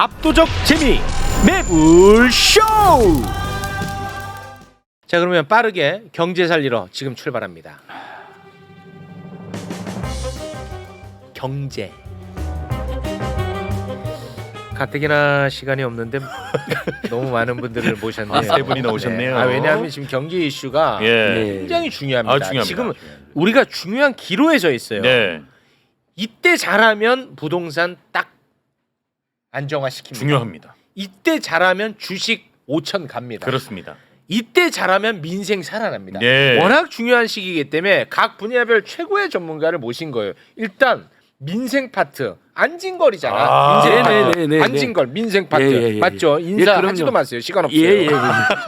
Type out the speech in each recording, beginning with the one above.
압도적 재미 매불쇼. 자, 그러면 빠르게 경제 살리러 지금 출발합니다. 경제. 가뜩이나 시간이 없는데 너무 많은 분들을 모셨네요. 세 분이나 오셨네요. 네. 왜냐하면 지금 경제 이슈가 굉장히 중요합니다. 중요합니다. 지금 우리가 중요한 기로에 서 있어요. 네. 이때 잘하면 부동산 딱 안정화시킵니다. 중요합니다. 이때 잘하면 주식 5천 갑니다. 그렇습니다. 이때 잘하면 민생 살아납니다. 네. 워낙 중요한 시기이기 때문에 각 분야별 최고의 전문가를 모신 거예요. 일단 민생 파트 안진걸이잖아. 민생 파트. 네네네네. 안진걸 민생 파트 예. 맞죠? 인사하지도 마세요. 시간 없어요. 예.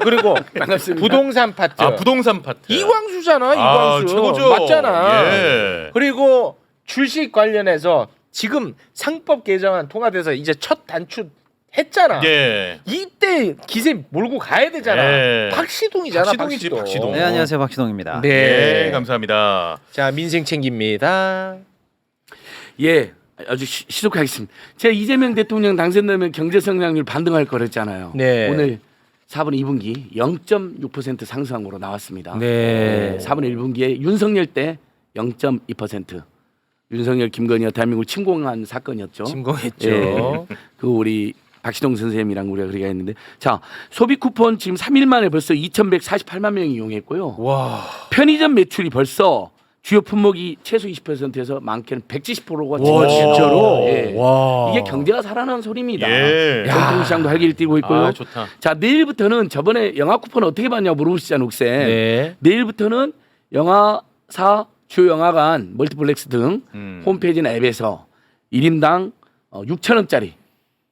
그리고 반갑습니다. 부동산 파트. 부동산 파트. 이광수잖아. 이광수. 최고죠. 맞잖아. 예. 그리고 주식 관련해서 지금 상법 개정안 통과돼서 이제 첫 단추 했잖아. 예. 이때 기세 몰고 가야 되잖아. 예. 박시동이잖아. 박시동이지, 박시동. 네, 안녕하세요. 박시동입니다. 네, 감사합니다. 자, 민생 챙깁니다. 예, 아주 시속하겠습니다. 제가 이재명 대통령 당선되면 경제 성장률 반등할 거랬잖아요. 네. 오늘 4분 2분기 0.6% 상승한 거로 나왔습니다. 네. 4분 1분기에 윤석열 때 0.2%. 윤석열 김건희가 대한민국을 침공한 사건이었죠. 침공했죠. 예. 그 우리 박시동 선생님이랑 우리가 그렇게 했는데, 자, 소비 쿠폰 지금 3일 만에 벌써 2,148만 명이 이용했고요. 와. 편의점 매출이 벌써 주요 품목이 최소 20%에서 많게는 170%가 와, 진짜로? 예. 와. 이게 경제가 살아나는 소리입니다. 예. 전통시장도 활기를 띠고 있고요. 아, 좋다. 자, 내일부터는 저번에 영화 쿠폰 어떻게 받냐고 물어보시잖아요, 혹시. 네. 내일부터는 영화사 주요 영화관, 멀티플렉스 등 홈페이지나 앱에서 1인당 6,000원짜리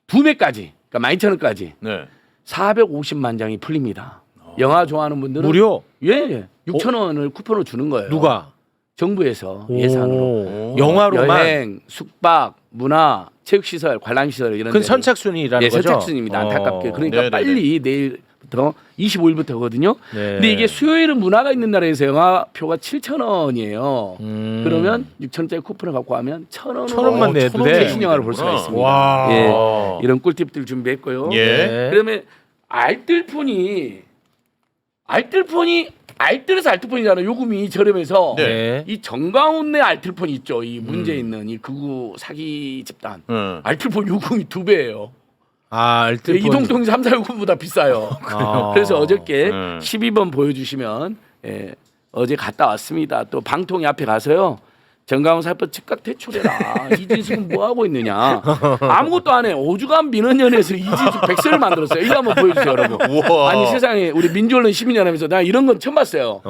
2매까지, 그러니까 12,000원까지 네. 450만 장이 풀립니다. 영화 좋아하는 분들은 무료? 예, 6,000원을 쿠폰으로 주는 거예요. 누가? 정부에서 예산으로. 오. 영화로만. 여행, 숙박, 문화, 체육시설, 관람시설 이런 그건 데를. 선착순이라는 예, 거죠? 선착순입니다. 안타깝게. 그러니까 네네네. 빨리 내일부터 25일부터거든요. 네. 근데 이게 수요일은 문화가 있는 날에서 영화표가 7,000원이에요. 그러면 6,000원짜리 쿠폰을 갖고 가면 1,000원으로 1,000원만 내도 돼. 최신 영화를 볼 수가 있습니다. 와. 예, 이런 꿀팁들 준비했고요. 예. 네. 그다음에 알뜰폰에서 알뜰폰이잖아요. 요금이 저렴해서 네. 이 정가운내 알뜰폰 있죠. 이 문제 있는 이 극우 사기 집단. 알뜰폰 요금이 2배예요. 아, 알뜰폰. 이동통 3,4요금보다 비싸요. 아. 그래서 어저께 음. 12번 보여주시면 어제 갔다 왔습니다. 또 방통위 앞에 가서요. 정가운 살포 즉각 퇴출해라. 이진숙은 뭐 하고 있느냐. 아무것도 안 해. 오죽한 민원연에서 이진숙 백서를 만들었어요. 이거 한번 보여주세요, 여러분. 우와. 아니 세상에 우리 민주언론 시민연합에서 나 이런 건 처음 봤어요.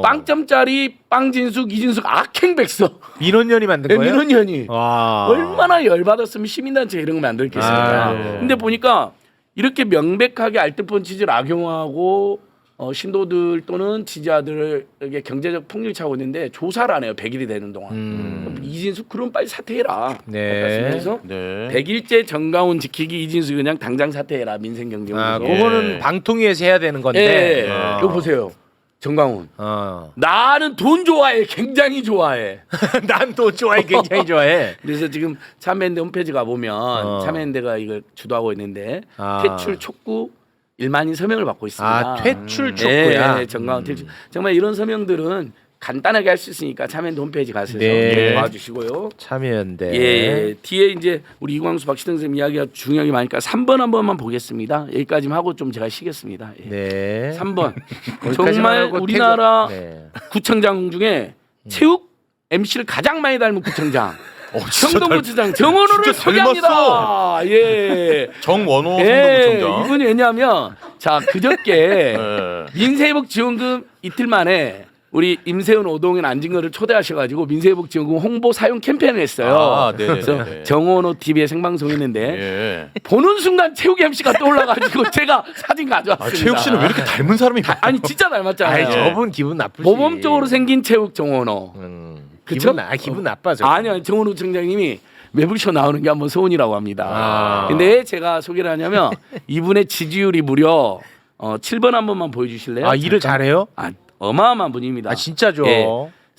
빵점짜리 빵진숙 이진숙 악행 백서. 민원연이 만든 거예요? 민원연이 와. 얼마나 열받았으면 시민단체가 이런 거 만들겠습니까. 아. 근데 보니까 이렇게 명백하게 알뜰폰 취지를 악용하고 신도들 또는 지지자들에게 경제적 폭력이 차고 있는데 조사를 안 해요. 100일이 되는 동안. 이진숙 그럼 빨리 사퇴해라. 네. 그래서 네. 100일째 정가운 지키기 이진숙 그냥 당장 사퇴해라. 민생경제원에서. 아, 그거는 방통위에서 해야 되는 건데. 예. 이거 보세요. 정강훈. 어. 나는 돈 좋아해. 굉장히 좋아해. 난 또 좋아해. 굉장히 좋아해. 그래서 지금 참여연대 홈페이지 가보면 참여연대가 이걸 주도하고 있는데 아. 퇴출 촉구 1만인 서명을 받고 있습니다. 아, 퇴출 촉구야. 네, 정강훈 퇴출. 정말 이런 서명들은 간단하게 할 수 있으니까 참여연대 홈페이지 가셔서 네. 도와주시고요. 참여연대. 예, 뒤에 이제 우리 이광수 박시동 선생님 이야기가 중요한 게 많으니까 3번 한 번만 보겠습니다. 여기까지만 하고 좀 제가 쉬겠습니다. 예. 네. 3번 여기까지만 정말 하고 우리나라 네. 구청장 중에 체육 MC를 가장 많이 닮은 구청장. 진짜 성동구청장 정원호를 진짜 소개합니다. 예. 정원호 예, 성동구청장. 이분이 왜냐하면 자 그저께 예. 민생회복지원금 이틀 만에 우리 임세훈, 오동현, 안진걸을 초대하셔가지고 민생회복지원금 홍보 사용 캠페인을 했어요. 아, 네네네. 그래서 정원호 TV에 생방송했는데 예. 보는 순간 체육 MC가 떠올라가지고 제가 사진 가져왔습니다. 아, 최욱 씨는 왜 이렇게 닮은 사람이 많아? 아니 진짜 닮았잖아요. 아니, 저분 기분 나쁘지. 모범적으로 생긴 체육 정원호. 그쵸? 기분 나빠. 저분. 아니요, 정원호 청장님이 매불쇼 나오는 게 한번 소원이라고 합니다. 아. 근데 제가 소개를 하냐면 이분의 지지율이 무려 7번 한 번만 보여주실래요? 아, 일을 잘해요? 아, 어마어마한 분입니다. 아, 진짜죠. 예.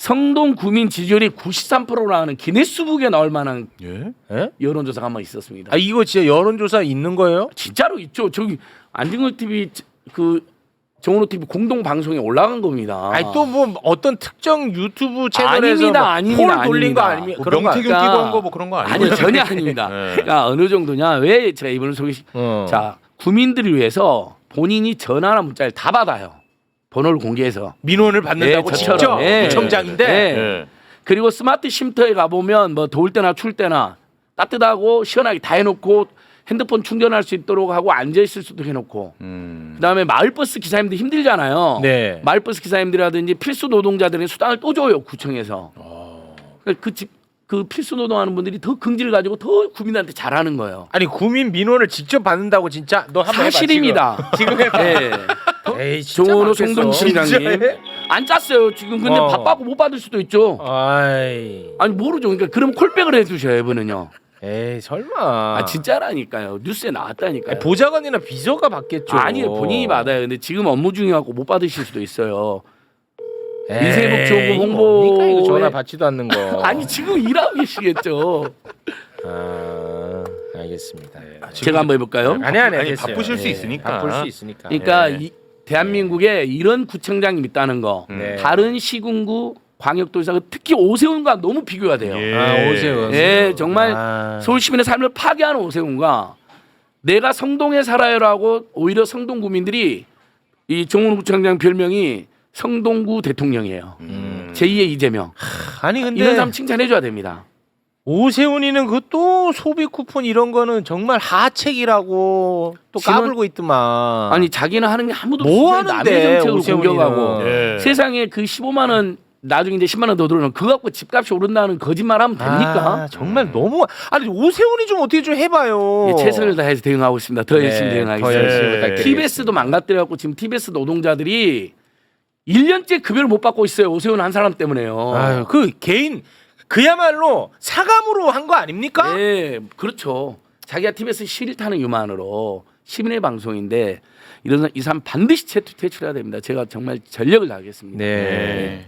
성동 구민 지지율이 93%라는 기네스북에 나올 만한 예? 예? 여론조사가 한번 있었습니다. 아 이거 진짜 여론조사 있는 거예요? 진짜로 있죠. 저기 안진걸 TV 그 정은호 TV 공동 방송에 올라간 겁니다. 아니 또 뭐 어떤 특정 유튜브 채널에서 아닙니다. 폴 돌린 거 아닙니다. 아니면 뭐 그런 거 명태균 그러니까- 끼고 한 거 뭐 그런 거 아니에요? 아니요 전혀 아닙니다. 네. 그러니까 어느 정도냐? 왜 제가 이번을 자 구민들을 위해서 본인이 전화나 문자를 다 받아요. 번호를 공개해서. 민원을 받는다고 네, 직접 저처럼. 네. 구청장인데 네. 예. 그리고 스마트 쉼터에 가보면 뭐 더울 때나 추울 때나 따뜻하고 시원하게 다 해놓고 핸드폰 충전할 수 있도록 하고 앉아있을 수도 해놓고 그다음에 마을버스 기사님들 힘들잖아요. 네. 마을버스 기사님들이라든지 필수 노동자들은 수당을 또 줘요 구청에서. 그 필수 노동하는 분들이 더 긍지를 가지고 더 구민한테 잘하는 거예요. 아니 구민 민원을 직접 받는다고 진짜 너 한번 사실입니다. 해봐 지금 해봐. 네. 에이 진짜 정원호 많겠어. 송동시장님 진짜? 안 짰어요 지금. 근데 바빠고 못 받을 수도 있죠. 아이 아니 모르죠. 그러니까 그럼 콜백을 해주셔요 이번은요. 에이 설마. 아 진짜라니까요. 뉴스에 나왔다니까요. 아니, 보좌관이나 비서가 받겠죠. 아니요 본인이 받아요. 근데 지금 업무 중이갖고 못 받으실 수도 있어요. 에이, 민생복지본부 이거 뭡니까 이거 전화 홍보에- 받지도 않는 거. 아니 지금 일하고 계시겠죠. 아 알겠습니다. 제가 한번 해볼까요? 아니 아니, 됐어요. 바쁘실 수 예, 있으니까. 바쁠 수 있으니까. 그러니까 네. 대한민국에 이런 구청장님 있다는 거 네. 다른 시군구 광역도지사 특히 오세훈과 너무 비교가 돼요. 예. 아 오세훈. 예, 정말 아. 서울 시민의 삶을 파괴하는 오세훈과 내가 성동에 살아요라고 오히려 성동 구민들이 이 정은호 구청장 별명이 성동구 대통령이에요. 제2의 이재명. 아니 근데 이런 사람 칭찬해줘야 됩니다. 오세훈이는 그 또 소비 쿠폰 이런 거는 정말 하책이라고 또 지금- 까불고 있더만. 아니 자기는 하는 게 아무도 뭐 없는데 하는데, 남의 정책을 오세훈이는. 공격하고 예. 세상에 그 15만 원 나중에 이제 10만 원 더 들어오면 그거 갖고 집값이 오른다는 거짓말하면 됩니까? 아, 정말 너무 아니 오세훈이 좀 어떻게 좀 해봐요. 예, 최선을 다해서 대응하고 있습니다. 더 열심히 네, 대응하겠습니다. 더 열심히 네. 부탁드리겠습니다. TBS도 망가뜨려갖고 지금 TBS 노동자들이 1년째 급여를 못 받고 있어요. 오세훈 한 사람 때문에요. 아유, 그 개인 그야말로 사감으로 한 거 아닙니까? 네, 그렇죠. 자기가 TBS 싫다는 유만으로 시민의 방송인데 이런 이 사람 반드시 퇴출해야 됩니다. 제가 정말 전력을 다하겠습니다. 네.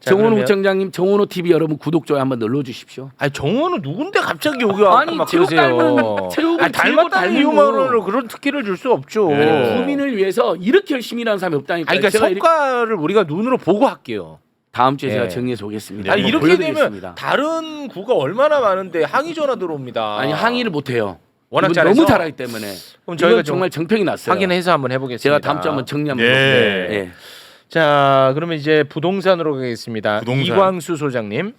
자, 정원호 그러면- 구청장님, 정원호 TV 여러분 구독 좋아요 한번 눌러주십시오. 아니 정원은 누군데 갑자기 여기 와서 아니, 막 체육 그러세요. 닮은- 체육을 아니, 닮았다는 닮은 이유만으로 그런 특기를 줄 수 없죠. 네. 아니, 국민을 위해서 이렇게 열심히 일하는 사람이 없다니까. 그러니까 제가 성과를 우리가 눈으로 보고 할게요. 다음 주에 네. 제가 정리해서 오겠습니다. 아니 한번 이렇게 되면 보여드리겠습니다. 다른 구가 얼마나 많은데 항의 전화 들어옵니다. 아니 항의를 못 해요. 워낙 이분 잘해서? 너무 잘하기 때문에. 그럼 저희가 저희가 정말 정평이 났어요. 확인해서 한번 해보겠습니다. 제가 다음 주 한번 정리 한번 예. 해볼게요. 예. 자 그러면 이제 부동산으로 가겠습니다. 부동산. 이광수 소장님.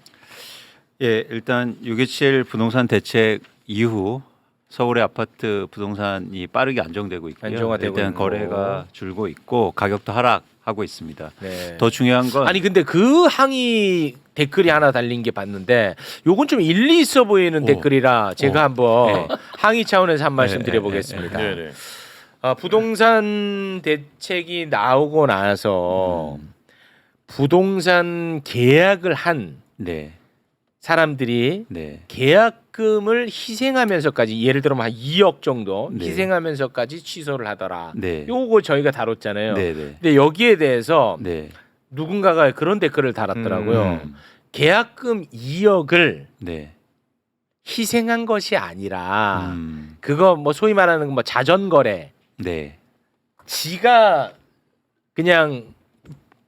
예, 일단 6.27 부동산 대책 이후 서울의 아파트 부동산이 빠르게 안정되고 있고요. 안정화되고 일단 있고. 거래가 줄고 있고 가격도 하락하고 있습니다. 네. 더 중요한 건 아니 근데 그 항의 댓글이 하나 달린 게 봤는데 요건 좀 일리 있어 보이는 댓글이라 제가 한번 항의 차원에서 한 말씀 드려보겠습니다. 네, 네. 부동산 대책이 나오고 나서 부동산 계약을 한 네, 사람들이 네, 계약금을 희생하면서까지 예를 들면 한 2억 정도 네. 희생하면서까지 취소를 하더라. 네, 요거 저희가 다뤘잖아요. 네, 네, 근데 여기에 대해서 네, 누군가가 그런 댓글을 달았더라고요. 계약금 2억을 네, 희생한 것이 아니라 그거 뭐 소위 말하는 뭐 자전거래 네, 지가 그냥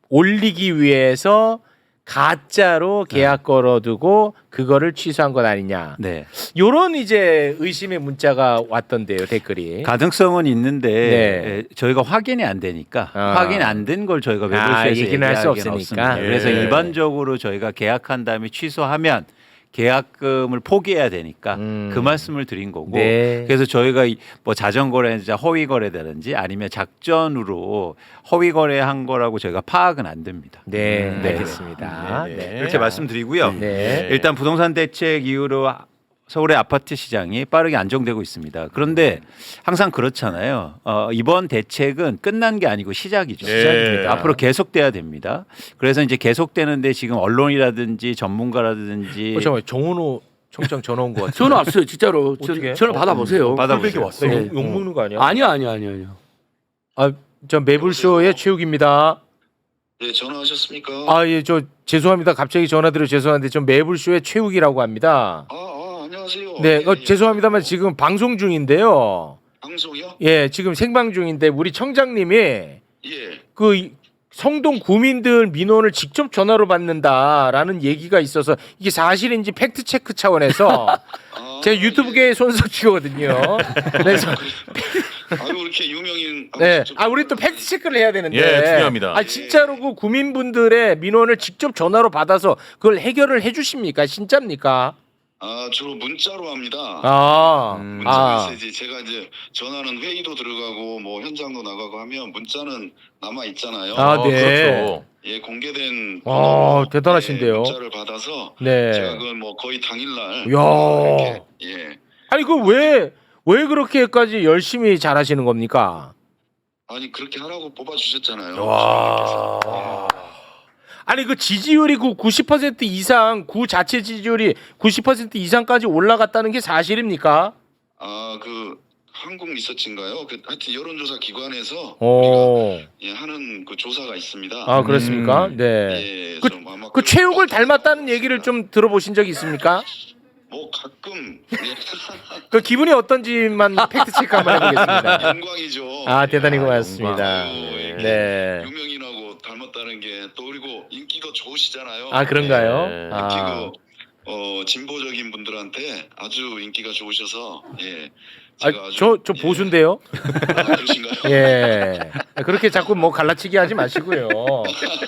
올리기 위해서 가짜로 계약 걸어두고 그거를 취소한 것 아니냐. 네. 요런 이제 의심의 문자가 왔던데요, 댓글이. 가능성은 있는데 네. 예, 저희가 확인이 안 되니까 아. 확인 안 된 걸 저희가 매불쇼에서 얘기는 할 수 얘기하기는 없으니까. 없습니다. 그래서 예. 일반적으로 저희가 계약한 다음에 취소하면 계약금을 포기해야 되니까 그 말씀을 드린 거고 네. 그래서 저희가 뭐 자전거라든지 허위 거래라든지 아니면 작전으로 허위 거래한 거라고 저희가 파악은 안 됩니다. 네, 네. 알겠습니다. 네, 네. 이렇게 말씀드리고요. 네. 일단 부동산 대책 이후로 서울의 아파트 시장이 빠르게 안정되고 있습니다. 그런데 항상 그렇잖아요. 이번 대책은 끝난 게 아니고 시작이죠. 네. 시작입니다. 앞으로 계속돼야 됩니다. 그래서 이제 계속되는데 지금 언론이라든지 전문가라든지 잠깐만 정원호 청장 전화 온 것 같아요. 전화 왔어요, 진짜로. 어떻게? 전화 받아보세요. 받아보세요. 왔어요. 네. 욕 먹는 거 아니야? 아니요. 아, 저 매불쇼의 최욱입니다. 예, 전화하셨습니까? 아, 예, 저 죄송합니다. 갑자기 전화드려 죄송한데 좀 매불쇼의 최욱이라고 합니다. 안녕하세요. 네, 예, 예. 죄송합니다만 지금 방송 중인데요. 방송이요? 예, 지금 생방 중인데 우리 청장님이 예. 그 성동 구민들 민원을 직접 전화로 받는다라는 얘기가 있어서 이게 사실인지 팩트 체크 차원에서 제가 유튜브계의 손석희거든요. 그래서 아유, 이렇게 유명인. 네, 우리 또 팩트 체크를 해야 되는데. 예, 중요합니다. 진짜로 그 구민분들의 민원을 직접 전화로 받아서 그걸 해결을 해주십니까? 진짜입니까? 주로 문자로 합니다. 아, 메시지. 제가 이제 전화는 회의도 들어가고 뭐 현장도 나가고 하면 문자는 남아 있잖아요. 네. 그렇죠. 예, 공개된 대단하신데요. 예, 문자를 받아서 네. 제가 그걸 뭐 거의 당일날 이야. 이렇게, 예. 아니 그 왜 그렇게까지 열심히 잘하시는 겁니까? 아니 그렇게 하라고 뽑아주셨잖아요. 와. 아니 그 지지율이 그 90% 이상 구 자체 지지율이 90% 이상까지 올라갔다는 게 사실입니까? 그 한국 리서치인가요? 하여튼 여론조사 기관에서 오. 우리가 하는 그 조사가 있습니다. 그렇습니까? 네. 예, 좀 아마 그 최욱을 닮았다는 얘기를 좀 들어보신 적이 있습니까? 뭐 가끔 예. 그 기분이 어떤지만 팩트 체크 한번 해보겠습니다. 영광이죠. 대단히 고맙습니다. 이렇게 네. 유명인하고 닮았다는 게 또 그리고 인기도 좋으시잖아요. 그런가요? 네. 특히 진보적인 분들한테 아주 인기가 좋으셔서 예. 제가 아주 저 보수인데요. 그러신가요? 예. 그렇게 자꾸 뭐 갈라치기 하지 마시고요.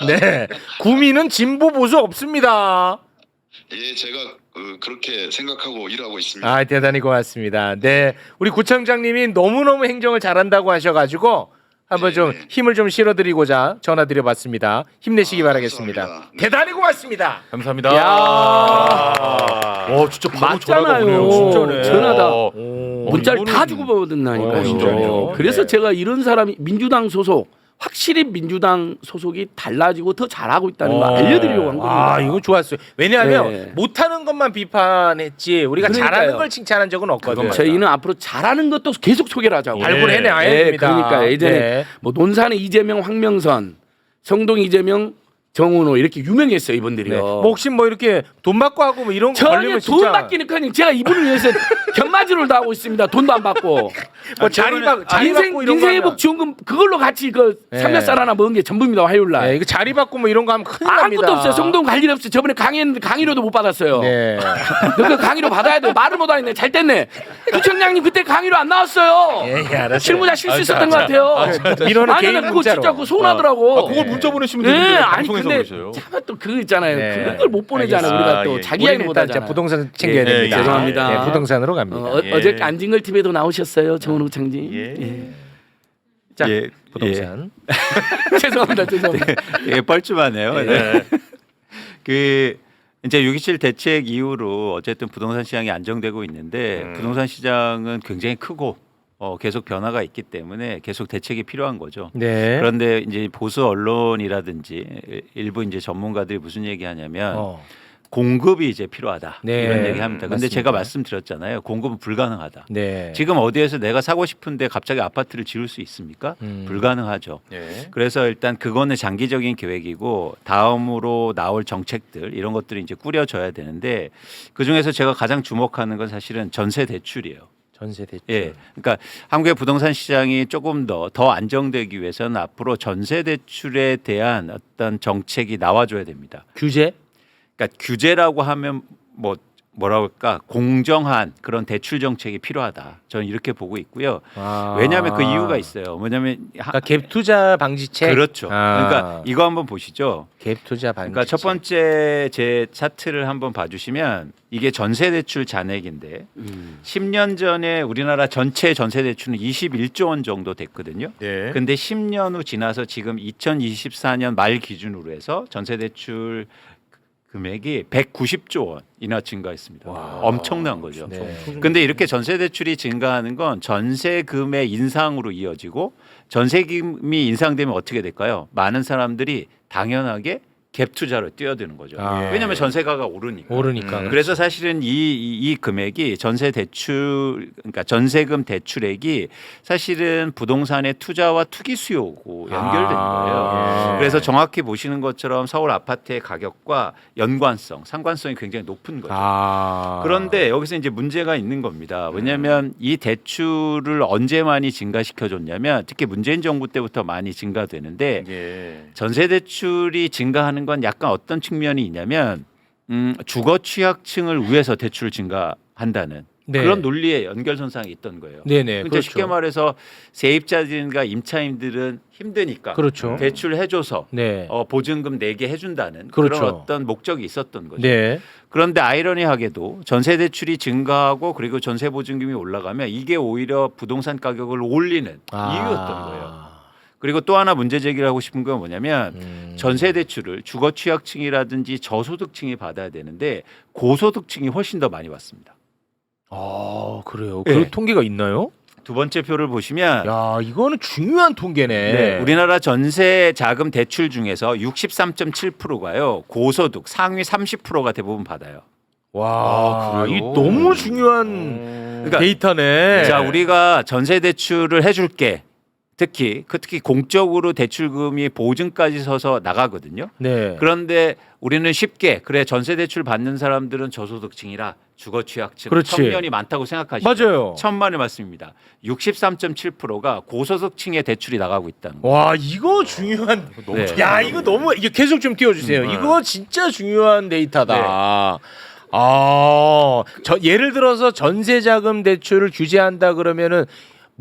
네. 구민은 진보 보수 없습니다. 예, 제가 그렇게 생각하고 일하고 있습니다. 대단히 고맙습니다. 네. 우리 구청장님이 너무너무 행정을 잘한다고 하셔가지고 한번 좀 힘을 좀 실어드리고자 전화드려봤습니다. 힘내시기 바라겠습니다. 감사합니다. 네. 대단히 고맙습니다. 감사합니다. 야. 와, 진짜 바로 전화가 오네요. 맞잖아요. 진짜네. 전화다. 오. 문자를 다 이거는- 주고받았나니까요. 진짜요? 그래서 네. 제가 이런 사람이 민주당 소속 확실히 민주당 소속이 달라지고 더 잘하고 있다는 거 알려드리려고 한 겁니다. 이거 좋았어요. 왜냐하면 네. 못하는 것만 비판했지 우리가 그러니까요. 잘하는 걸 칭찬한 적은 없거든요. 저희는 앞으로 잘하는 것도 계속 소개를 하자고. 발굴해내야 네, 됩니다. 그러니까 예전에 네. 뭐 논산의 이재명, 황명선, 성동 이재명, 정은호 이렇게 유명했어요 이분들이요. 뭐 혹시 뭐 이렇게 돈 받고 하고 뭐 이런 거 전혀 걸리면 돈 진짜 받기는 제가 이분을 위해서 견마지를 다 하고 있습니다. 돈도 안 받고. 뭐 자리 받고 이런 거 민생회복 하면 지원금 그걸로 같이 네. 삼겹살 하나 먹은 게 전부입니다. 화요일 날. 이거 자리 받고 뭐 이런 거 하면 큰일 아무것도 납니다. 없어요. 성동 갈 일 없어요. 저번에 강의했는데 강의료도 못 받았어요. 네. 그 강의료 받아야 돼. 말을 못 하겠네. 잘 됐네. 부청장님 그때 강의료 안 나왔어요. 예, 알았어요. 실무자 실수 있었던 것 같아요. 민원은 아니 개인 나 그거 문자로. 진짜 그거 서운하더라고. 그걸 문자 보내시면 네, 되는데 아니 방송에서 근데 그러셔요. 참 또 그거 있잖아요. 네. 그런 걸 못 보내잖아요. 알겠습니다. 우리가 또 예. 자기 이야기 우리는 못 일단 하잖아요. 자 부동산 챙겨야 예, 됩니다. 죄송합니다. 네, 부동산으로 갑니다. 예. 어제 안진걸 TV에도 나오셨어요, 정은욱 장님. 예. 자, 예, 부동산. 죄송합니다, 죄송합니다. 예, 뻘쭘하네요. 네. 네. 그 이제 6.27 대책 이후로 어쨌든 부동산 시장이 안정되고 있는데 부동산 시장은 굉장히 크고 계속 변화가 있기 때문에 계속 대책이 필요한 거죠. 네. 그런데 이제 보수 언론이라든지 일부 이제 전문가들이 무슨 얘기하냐면 공급이 이제 필요하다 네. 이런 얘기합니다. 근데 맞습니다. 제가 말씀드렸잖아요. 공급은 불가능하다. 네. 지금 어디에서 내가 사고 싶은데 갑자기 아파트를 지을 수 있습니까? 불가능하죠. 예. 그래서 일단 그거는 장기적인 계획이고 다음으로 나올 정책들 이런 것들이 이제 꾸려져야 되는데 그 중에서 제가 가장 주목하는 건 사실은 전세 대출이에요. 전세 대출. 예, 그러니까 한국의 부동산 시장이 조금 더 안정되기 위해서는 앞으로 전세 대출에 대한 어떤 정책이 나와줘야 됩니다. 규제? 그러니까 규제라고 하면 뭐라고 할까 공정한 그런 대출 정책이 필요하다. 저는 이렇게 보고 있고요. 왜냐하면 그 이유가 있어요. 뭐냐면 그러니까 갭 투자 방지책. 그렇죠. 그러니까 이거 한번 보시죠. 갭 투자 방지책. 그러니까 첫 번째 제 차트를 한번 봐주시면 이게 전세 대출 잔액인데 10년 전에 우리나라 전체 전세 대출은 21조 원 정도 됐거든요. 예. 근데 10년 후 지나서 지금 2024년 말 기준으로 해서 전세 대출 금액이 190조 원이나 증가했습니다. 엄청난 거죠. 네. 근데 이렇게 전세 대출이 증가하는 건 전세금의 인상으로 이어지고 전세금이 인상되면 어떻게 될까요? 많은 사람들이 당연하게 갭 투자로 뛰어드는 거죠. 아. 왜냐하면 전세가가 오르니까. 오르니까. 그래서 사실은 이 금액이 전세 대출 그러니까 전세금 대출액이 사실은 부동산의 투자와 투기 수요고 연결되는 거예요. 그래서 정확히 보시는 것처럼 서울 아파트의 가격과 연관성, 상관성이 굉장히 높은 거죠. 그런데 여기서 이제 문제가 있는 겁니다. 왜냐하면 이 대출을 언제 많이 증가시켜줬냐면 특히 문재인 정부 때부터 많이 증가되는데 예. 전세 대출이 증가하는 건 약간 어떤 측면이 있냐면 주거 취약층을 위해서 대출을 증가한다는 네. 그런 논리의 연결선상이 있던 거예요. 네네. 그러니까 그렇죠. 쉽게 말해서 세입자들과 임차인들은 힘드니까 그렇죠. 대출을 해줘서 네. 보증금 내게 해준다는 그렇죠. 그런 어떤 목적이 있었던 거죠. 네. 그런데 아이러니하게도 전세 대출이 증가하고 그리고 전세 보증금이 올라가면 이게 오히려 부동산 가격을 올리는 이유였던 거예요. 그리고 또 하나 문제 제기를 하고 싶은 건 뭐냐면 전세 대출을 주거 취약층이라든지 저소득층이 받아야 되는데 고소득층이 훨씬 더 많이 받습니다. 그래요. 네. 그 통계가 있나요? 두 번째 표를 보시면 야, 이거는 중요한 통계네. 네, 우리나라 전세 자금 대출 중에서 63.7%가요 고소득 상위 30%가 대부분 받아요. 와, 그래요? 이 너무 중요한 그러니까 데이터네. 자, 우리가 전세 대출을 해줄게. 특히 공적으로 대출금이 보증까지 서서 나가거든요. 네. 그런데 우리는 쉽게 그래 전세 대출 받는 사람들은 저소득층이라 주거 취약층, 그렇지. 청년이 많다고 생각하시죠. 맞아요. 천만의 말씀입니다. 63.7%가 고소득층의 대출이 나가고 있다는 거예요. 와, 이거 중요한. 네. 야, 이거 너무 이게 계속 좀 띄워주세요. 이거 진짜 중요한 데이터다. 예를 들어서 전세자금 대출을 규제한다 그러면은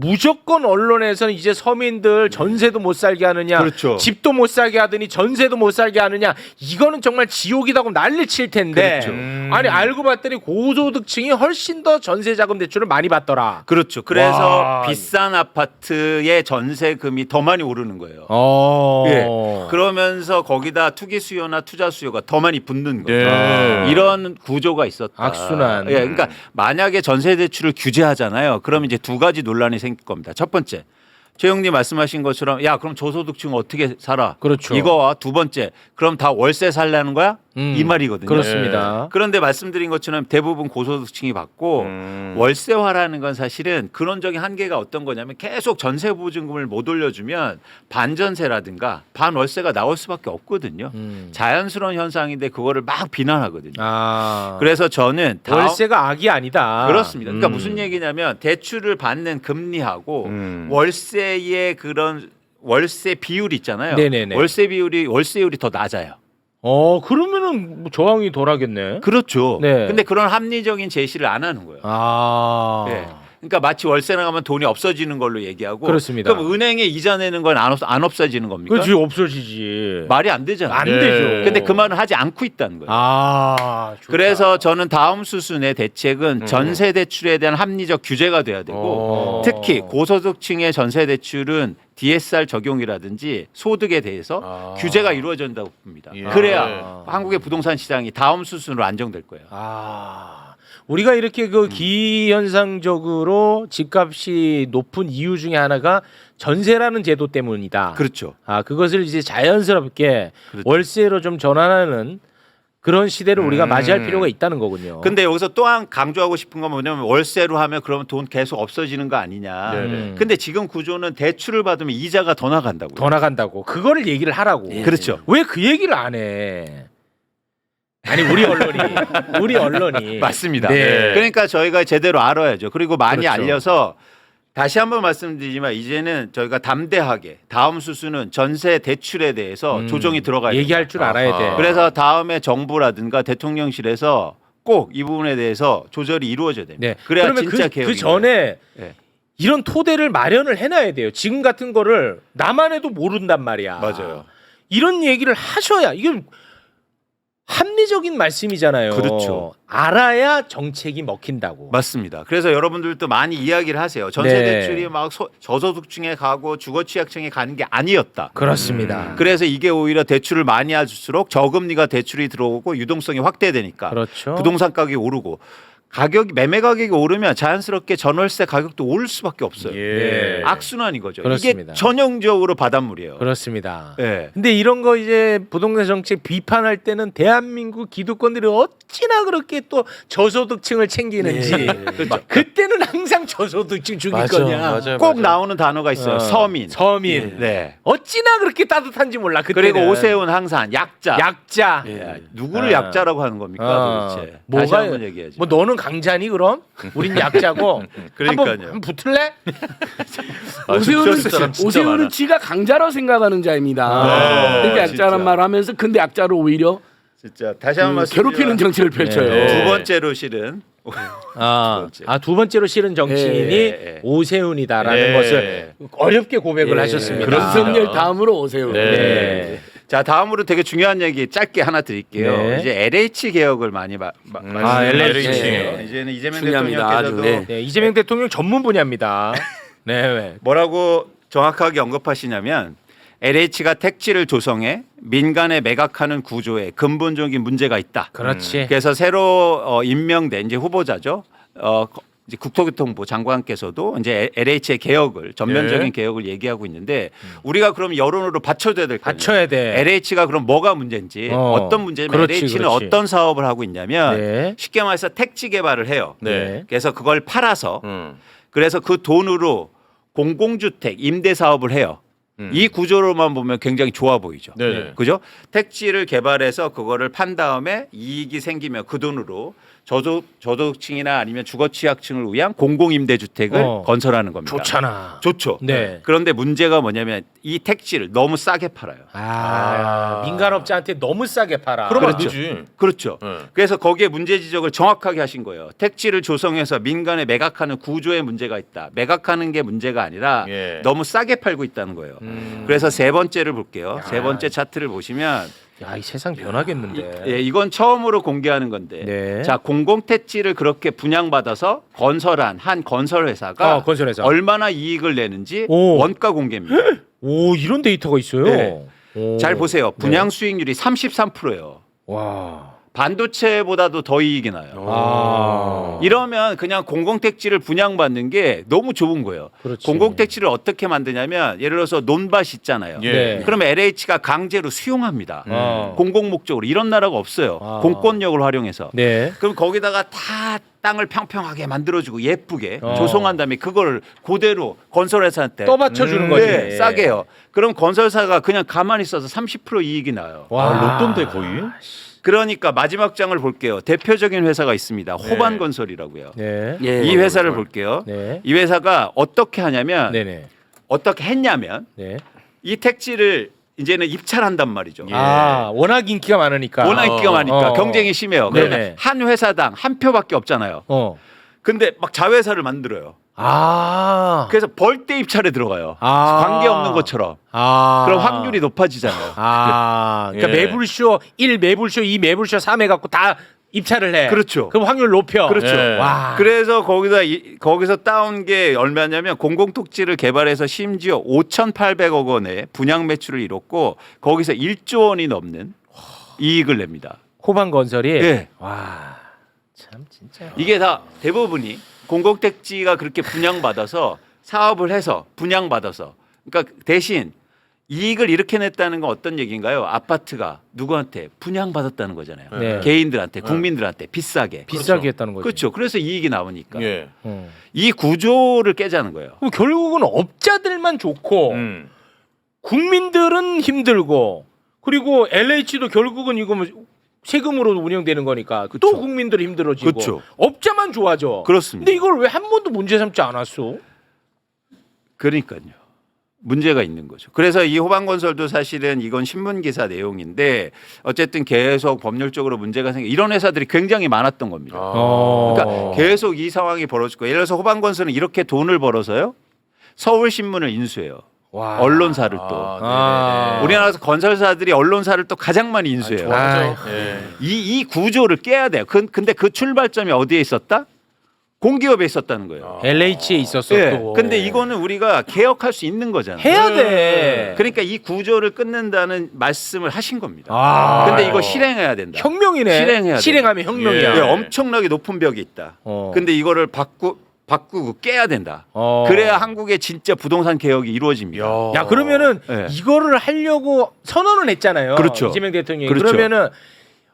무조건 언론에서는 이제 서민들 전세도 못 살게 하느냐, 그렇죠. 집도 못 살게 하더니 전세도 못 살게 하느냐, 이거는 정말 지옥이다고 난리 칠 텐데. 그렇죠. 아니 알고 봤더니 고소득층이 훨씬 더 전세자금 대출을 많이 받더라. 그렇죠. 그래서 와. 비싼 아파트의 전세금이 더 많이 오르는 거예요. 예. 그러면서 거기다 투기 수요나 투자 수요가 더 많이 붙는 거죠. 네. 이런 구조가 있었다. 악순환. 예, 그러니까 만약에 전세 대출을 규제하잖아요. 그러면 이제 두 가지 논란이 생길 겁니다. 첫 번째, 최영님 말씀하신 것처럼 야 그럼 저소득층 어떻게 살아? 그렇죠. 이거와 두 번째, 그럼 다 월세 살라는 거야? 이 말이거든요. 그렇습니다. 그런데 말씀드린 것처럼 대부분 고소득층이 받고 월세화라는 건 사실은 근원적인 한계가 어떤 거냐면 계속 전세 보증금을 못 올려주면 반전세라든가 반월세가 나올 수밖에 없거든요. 자연스러운 현상인데 그거를 막 비난하거든요. 그래서 저는 월세가 악이 아니다. 그렇습니다. 그러니까 무슨 얘기냐면 대출을 받는 금리하고 월세의 그런 월세 비율 있잖아요. 네네네. 월세율이 더 낮아요. 그러면은 뭐 저항이 덜하겠네. 그렇죠. 네. 근데 그런 합리적인 제시를 안 하는 거예요. 네. 그러니까 마치 월세 나가면 돈이 없어지는 걸로 얘기하고 그렇습니다. 그럼 은행에 이자 내는 건 안 없어지는 겁니까? 그렇지, 없어지지. 말이 안 되잖아요. 안 되죠. 근데 그 말은 하지 않고 있다는 거예요. 좋다. 그래서 저는 다음 수순의 대책은 전세 대출에 대한 합리적 규제가 돼야 되고 특히 고소득층의 전세 대출은 DSR 적용이라든지 소득에 대해서 규제가 이루어진다고 봅니다. 예. 그래야 한국의 부동산 시장이 다음 수순으로 안정될 거예요. 우리가 이렇게 그 기현상적으로 집값이 높은 이유 중에 하나가 전세라는 제도 때문이다. 그렇죠. 그것을 이제 자연스럽게 그렇죠. 월세로 좀 전환하는 그런 시대를 우리가 맞이할 필요가 있다는 거군요. 근데 여기서 또한 강조하고 싶은 건 뭐냐면 월세로 하면 그러면 돈 계속 없어지는 거 아니냐. 네네. 근데 지금 구조는 대출을 받으면 이자가 더 나간다고요. 더 나간다고. 그거를 얘기를 하라고. 그렇죠. 왜 그 얘기를 안 해? 아니 우리 언론이 맞습니다. 네. 그러니까 저희가 제대로 알아야죠. 그리고 많이 그렇죠. 알려서 다시 한번 말씀드리지만 이제는 저희가 담대하게 다음 수순은 전세 대출에 대해서 조정이 들어가야 돼요. 얘기할 줄 알아야 돼. 그래서 다음에 정부라든가 대통령실에서 꼭 이 부분에 대해서 조절이 이루어져야 됩니다. 네. 그래야 그러면 진짜 그 개혁이 전에 네. 이런 토대를 마련을 해놔야 돼요. 지금 같은 거를 나만 해도 모른단 말이야. 맞아요. 이런 얘기를 하셔야 이게 합리적인 말씀이잖아요. 그렇죠. 알아야 정책이 먹힌다고. 맞습니다. 그래서 여러분들도 많이 이야기를 하세요. 전세 네. 대출이 막 저소득층에 가고 주거 취약층에 가는 게 아니었다. 그렇습니다. 그래서 이게 오히려 대출을 많이 할수록 저금리가 대출이 들어오고 유동성이 확대되니까 그렇죠. 부동산 가격이 오르고 가격이 매매 가격이 오르면 자연스럽게 전월세 가격도 오를 수밖에 없어요. 예. 악순환인 거죠. 그렇습니다. 이게 전형적으로 바닷물이에요. 그렇습니다. 예. 근데 이런 거 이제 부동산 정책 비판할 때는 대한민국 기득권들이 어찌나 그렇게 또 저소득층을 챙기는지 그렇죠. 그때는 항상 저소득층 죽일 맞아, 거냐. 맞아요. 꼭 나오는 단어가 있어요. 서민. 서민. 네. 어찌나 그렇게 따뜻한지 몰라. 그때는. 그리고 오세훈 항상 약자. 약자. 예. 누구를 약자라고 하는 겁니까 도대체? 뭐가 다시 한번 얘기하지. 뭐 너는 강자니 그럼? 우린 약자고. 그러니까요. 한번 붙을래? 오세훈은 지가 강자라고 생각하는 자입니다. 네. 그러니까 진짜. 약자란 말 하면서 근데 약자로 오히려 진짜 다시 한번 괴롭히는 정책을 펼쳐요. 네. 두 번째로 실은 두 번째로 싫은 정치인이 예. 오세훈이다라는 예. 것을 어렵게 고백을 하셨습니다. 윤석열 다음으로 오세훈. 네. 네. 자 다음으로 되게 중요한 얘기 짧게 하나 드릴게요. 네. 이제 LH 개혁을 많이 LH. 말씀해주시죠. 이제는 이재명 중요합니다. 대통령께서도 아주, 네. 네, 이재명 대통령 전문 분야입니다. 네. 뭐라고 정확하게 언급하시냐면 LH가 택지를 조성해 민간에 매각하는 구조에 근본적인 문제가 있다. 그렇지. 그래서 새로 임명된 이제 후보자죠. 이제 국토교통부 장관께서도 이제 LH의 개혁을 전면적인 네. 개혁을 얘기하고 있는데 우리가 그럼 여론으로 받쳐줘야 될 거예요. 받쳐야 돼. LH가 그럼 뭐가 문제인지 어떤 문제냐면 그렇지, LH는 그렇지. 어떤 사업을 하고 있냐면 네. 쉽게 말해서 택지 개발을 해요. 네. 그래서 그걸 팔아서 음. 그래서 그 돈으로 공공주택 임대 사업을 해요. 이 구조로만 보면 굉장히 좋아 보이죠. 네. 그죠? 택지를 개발해서 그거를 판 다음에 이익이 생기면 그 돈으로 저소득층이나 아니면 주거 취약층을 위한 공공임대주택을 건설하는 겁니다. 좋잖아. 좋죠. 네. 그런데 문제가 뭐냐면 이 택지를 너무 싸게 팔아요. 민간업자한테 너무 싸게 팔아. 그러면 안 그렇죠. 되지. 그렇죠. 네. 그래서 거기에 문제 지적을 정확하게 하신 거예요. 택지를 조성해서 민간에 매각하는 구조에 문제가 있다. 매각하는 게 문제가 아니라 예. 너무 싸게 팔고 있다는 거예요. 그래서 세 번째를 볼게요. 세 번째 차트를 보시면 야, 이 세상 변하겠는데. 예, 이건 처음으로 공개하는 건데. 네. 자, 공공택지를 그렇게 분양받아서 건설한 한 건설회사가 건설회사. 얼마나 이익을 내는지 오. 원가 공개입니다. 오, 이런 데이터가 있어요. 네. 오. 잘 보세요. 분양 수익률이 33%예요. 와. 반도체보다도 더 이익이 나요. 아. 이러면 그냥 공공택지를 분양받는 게 너무 좁은 거예요. 그렇지. 공공택지를 어떻게 만드냐면 예를 들어서 논밭 있잖아요. 예. 네. 그러면 LH가 강제로 수용합니다. 어. 공공 목적으로 이런 나라가 없어요. 아. 공권력을 활용해서. 네. 그럼 거기다가 다 땅을 평평하게 만들어주고 예쁘게 어. 조성한 다음에 그걸 그대로 건설회사한테 떠받쳐 주는 거지. 네, 싸게요. 그럼 건설사가 그냥 가만히 있어서 30% 이익이 나요. 와, 로또인데 거의. 그러니까 마지막 장을 볼게요. 대표적인 회사가 있습니다. 호반건설이라고요. 네. 예. 이 회사를 볼게요. 네. 이 회사가 어떻게 하냐면 네네. 어떻게 했냐면 네. 이 택지를 이제는 입찰한단 말이죠. 예. 워낙 인기가 많으니까. 워낙 인기가 많으니까 어. 경쟁이 심해요. 네네. 그러면 한 회사당 한 표밖에 없잖아요. 근데 막 자회사를 만들어요. 그래서 벌떼 입찰에 들어가요. 관계 없는 것처럼. 그럼 확률이 높아지잖아요. 그러니까 예. 매불쇼 1, 매불쇼 2, 매불쇼 3 해갖고 다 입찰을 해. 그렇죠. 그럼 확률 높여. 그렇죠. 예. 와. 그래서 거기서 따온 게 얼마냐면 공공택지를 개발해서 심지어 5,800억 원의 분양 매출을 이뤘고 거기서 1조 원이 넘는 이익을 냅니다. 호반건설이. 예. 와. 참 진짜. 이게 다 대부분이 공공택지가 그렇게 분양받아서 사업을 해서 분양받아서 그러니까 대신 이익을 이렇게 냈다는 건 어떤 얘기인가요? 아파트가 누구한테 분양받았다는 거잖아요. 네. 개인들한테 국민들한테 비싸게. 비싸게 했다는 거죠. 그렇죠. 그래서 이익이 나오니까 예. 이 구조를 깨자는 거예요. 그럼 결국은 업자들만 좋고 국민들은 힘들고 그리고 LH도 결국은 이거 뭐 세금으로 운영되는 거니까 또 국민들 힘들어지고 그쵸. 업자만 좋아져. 그렇습니다. 근데 이걸 왜 한 번도 문제 삼지 않았어? 그러니까요. 문제가 있는 거죠. 그래서 이 호반건설도 사실은 이건 신문 기사 내용인데 어쨌든 계속 법률적으로 문제가 생겨 이런 회사들이 굉장히 많았던 겁니다. 그러니까 계속 이 상황이 벌어지고 예를 들어서 호반건설은 이렇게 돈을 벌어서요. 서울신문을 인수해요. 와. 언론사를 또. 아. 우리나라에서 건설사들이 언론사를 또 가장 많이 인수해요. 좋아하죠. 예. 이 구조를 깨야 돼요. 근데 그 출발점이 어디에 있었다? 공기업에 있었다는 거예요. LH에 있었어 예. 또. 근데 이거는 우리가 개혁할 수 있는 거잖아요. 해야 돼. 그러니까 이 구조를 끊는다는 말씀을 하신 겁니다. 아. 근데 이거 실행해야 된다. 혁명이네. 실행해야 돼. 실행하면 혁명이야. 네, 엄청나게 높은 벽이 있다. 근데 이거를 바꾸고 깨야 된다. 그래야 한국의 진짜 부동산 개혁이 이루어집니다. 야 그러면은 네. 이거를 하려고 선언을 했잖아요. 그렇죠. 이재명 대통령이. 그렇죠. 그러면은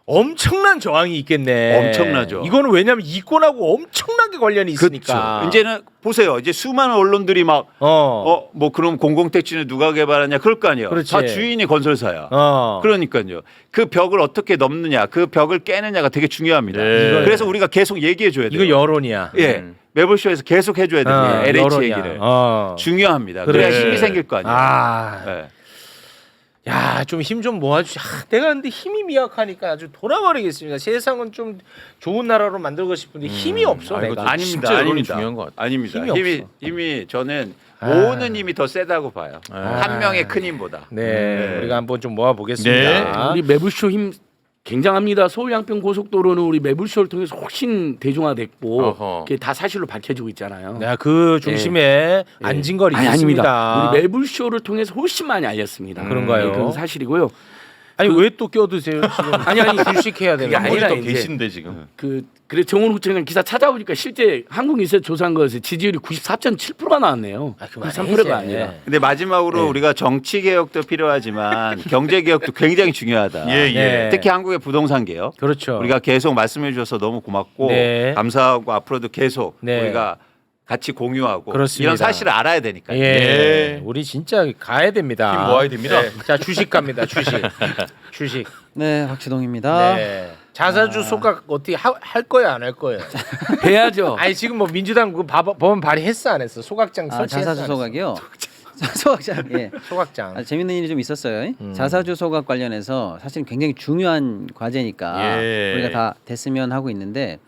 엄청난 저항이 있겠네. 엄청나죠. 이거는 왜냐면 이권하고 엄청나게 관련이 있으니까. 그렇죠. 이제는 보세요. 이제 수많은 언론들이 막 뭐 그럼 공공택지는 누가 개발하냐 그럴 거 아니에요. 그렇지. 다 주인이 건설사야. 어. 그러니까요. 그 벽을 어떻게 넘느냐, 그 벽을 깨느냐가 되게 중요합니다. 네. 그래서 우리가 계속 얘기해 줘야 돼요. 이거 여론이야. 예. 매불쇼에서 계속 해줘야 됩니다. LH 여론이야. 얘기를. 어. 중요합니다. 그래. 그래야 힘이 생길 거 아니에요. 아. 예. 야, 좀 힘 좀 모아주시. 내가 근데 힘이 미약하니까 아주 돌아버리겠습니다. 세상은 좀 좋은 나라로 만들고 싶은데 힘이 없어 아이고, 내가. 아닙니다. 진짜 여론이 아닙니다. 중요한 것 같아요. 아닙니다. 힘이 없어. 힘이 저는 아. 모으는 힘이 더 세다고 봐요. 아. 한 명의 큰 힘보다. 네, 우리가 한번 좀 모아보겠습니다. 네. 우리 매불쇼 힘 굉장합니다. 서울 양평 고속도로는 우리 매불쇼를 통해서 훨씬 대중화됐고 어허. 그게 다 사실로 밝혀지고 있잖아요. 내가 그 중심에 앉은 걸 아니, 있습니다. 아닙니다. 우리 매불쇼를 통해서 훨씬 많이 알렸습니다. 그런가요? 네, 그건 사실이고요. 아니 왜 또 껴드세요? 지금 아니, 주식해야 되는 그게 거. 아니라 또 이제 계신데 지금. 그래 정원 후총장 기사 찾아보니까 실제 한국인세 조사한 것에 지지율이 94.7%가 나왔네요. 아, 그거 93%가 아니라. 근데 마지막으로 네. 우리가 정치 개혁도 필요하지만 경제 개혁도 굉장히 중요하다. 예, 예. 네. 특히 한국의 부동산 개혁. 그렇죠. 우리가 계속 말씀해 주셔서 너무 고맙고 네. 감사하고 앞으로도 계속 네. 우리가 같이 공유하고 그렇습니다. 이런 사실을 알아야 되니까요. 예, 네. 우리 진짜 가야 됩니다. 힘 모아야 됩니다. 네. 자 주식 갑니다. 주식. 네, 박지동입니다. 네. 자사주 소각 어떻게 할 거야 안 할 거예요? 해야죠. 아니 지금 뭐 민주당 그 법안 발의했어 안 했어? 소각장 아, 설치했어? 자사주 안 했어? 소각이요. 소각장. 예. 소각장. 아, 재밌는 일이 좀 있었어요. 자사주 소각 관련해서 사실 굉장히 중요한 과제니까 예. 우리가 다 됐으면 하고 있는데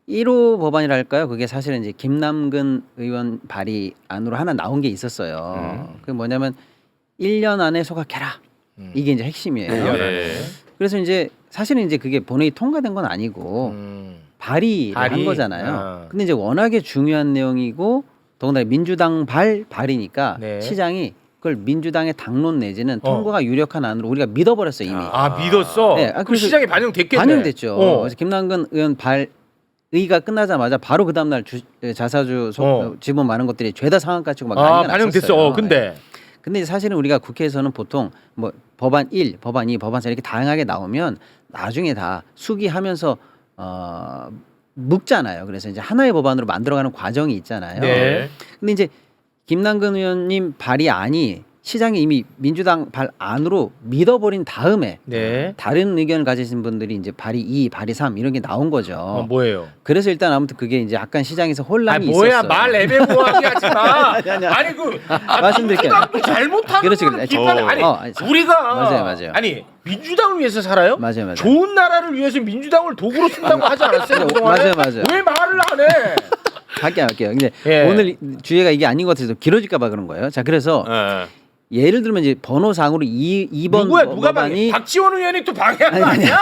1호 법안이랄까요? 그게 사실은 이제 김남근 의원 발의안으로 하나 나온 게 있었어요. 그게 뭐냐면 1년 안에 소각해라. 이게 이제 핵심이에요. 네. 그래서 이제 사실은 이제 그게 본회의 통과된 건 아니고 발의를 한 발의? 거잖아요. 아. 근데 이제 워낙에 중요한 내용이고 더군다나 민주당 발의니까 네. 시장이 그걸 민주당의 당론 내지는 통과가 유력한 안으로 우리가 믿어버렸어요 이미. 아 믿었어? 네, 그 그래서 시장에 반영됐겠네. 반영됐죠. 어. 그래서 김남근 의원 발의가 끝나자마자 바로 그 다음날 자사주 지분 많은 것들이 죄다 상한가 치고 막 아 난리가 반영됐어. 났었어요. 근데 근데 사실은 우리가 국회에서는 보통 뭐 법안 1, 법안 2, 법안 4 이렇게 다양하게 나오면 나중에 다 수기하면서 묵잖아요. 그래서 이제 하나의 법안으로 만들어가는 과정이 있잖아요. 네. 근데 이제 김남근 의원님 발의안이 시장이 이미 민주당 발안으로 믿어버린 다음에 네. 다른 의견을 가지신 분들이 이제 발의 2, 발의 3 이런 게 나온 거죠. 뭐예요? 그래서 일단 아무튼 그게 이제 약간 시장에서 혼란이 뭐야 있었어요. 말 애매모호하게 하지 마. 아니 그 말씀드릴게요. 민주당도 잘못하는 그렇지, 거는 그렇지. 비판을 아니 아니, 우리가 맞아요. 아니 민주당을 위해서 살아요? 맞아요. 좋은 나라를 위해서 민주당을 도구로 쓴다고 하지 않았어요? 그동안에? 맞아요. 왜 말을 안 해? 할게요. 근데 예. 오늘 주제가 이게 아닌 것 같아서 길어질까봐 그런 거예요. 자, 그래서 예. 예를 들면 이제 번호상으로 2번 누구야 누가 방해? 법안이 박지원 의원이 또 방해한 거 아니, 아니야?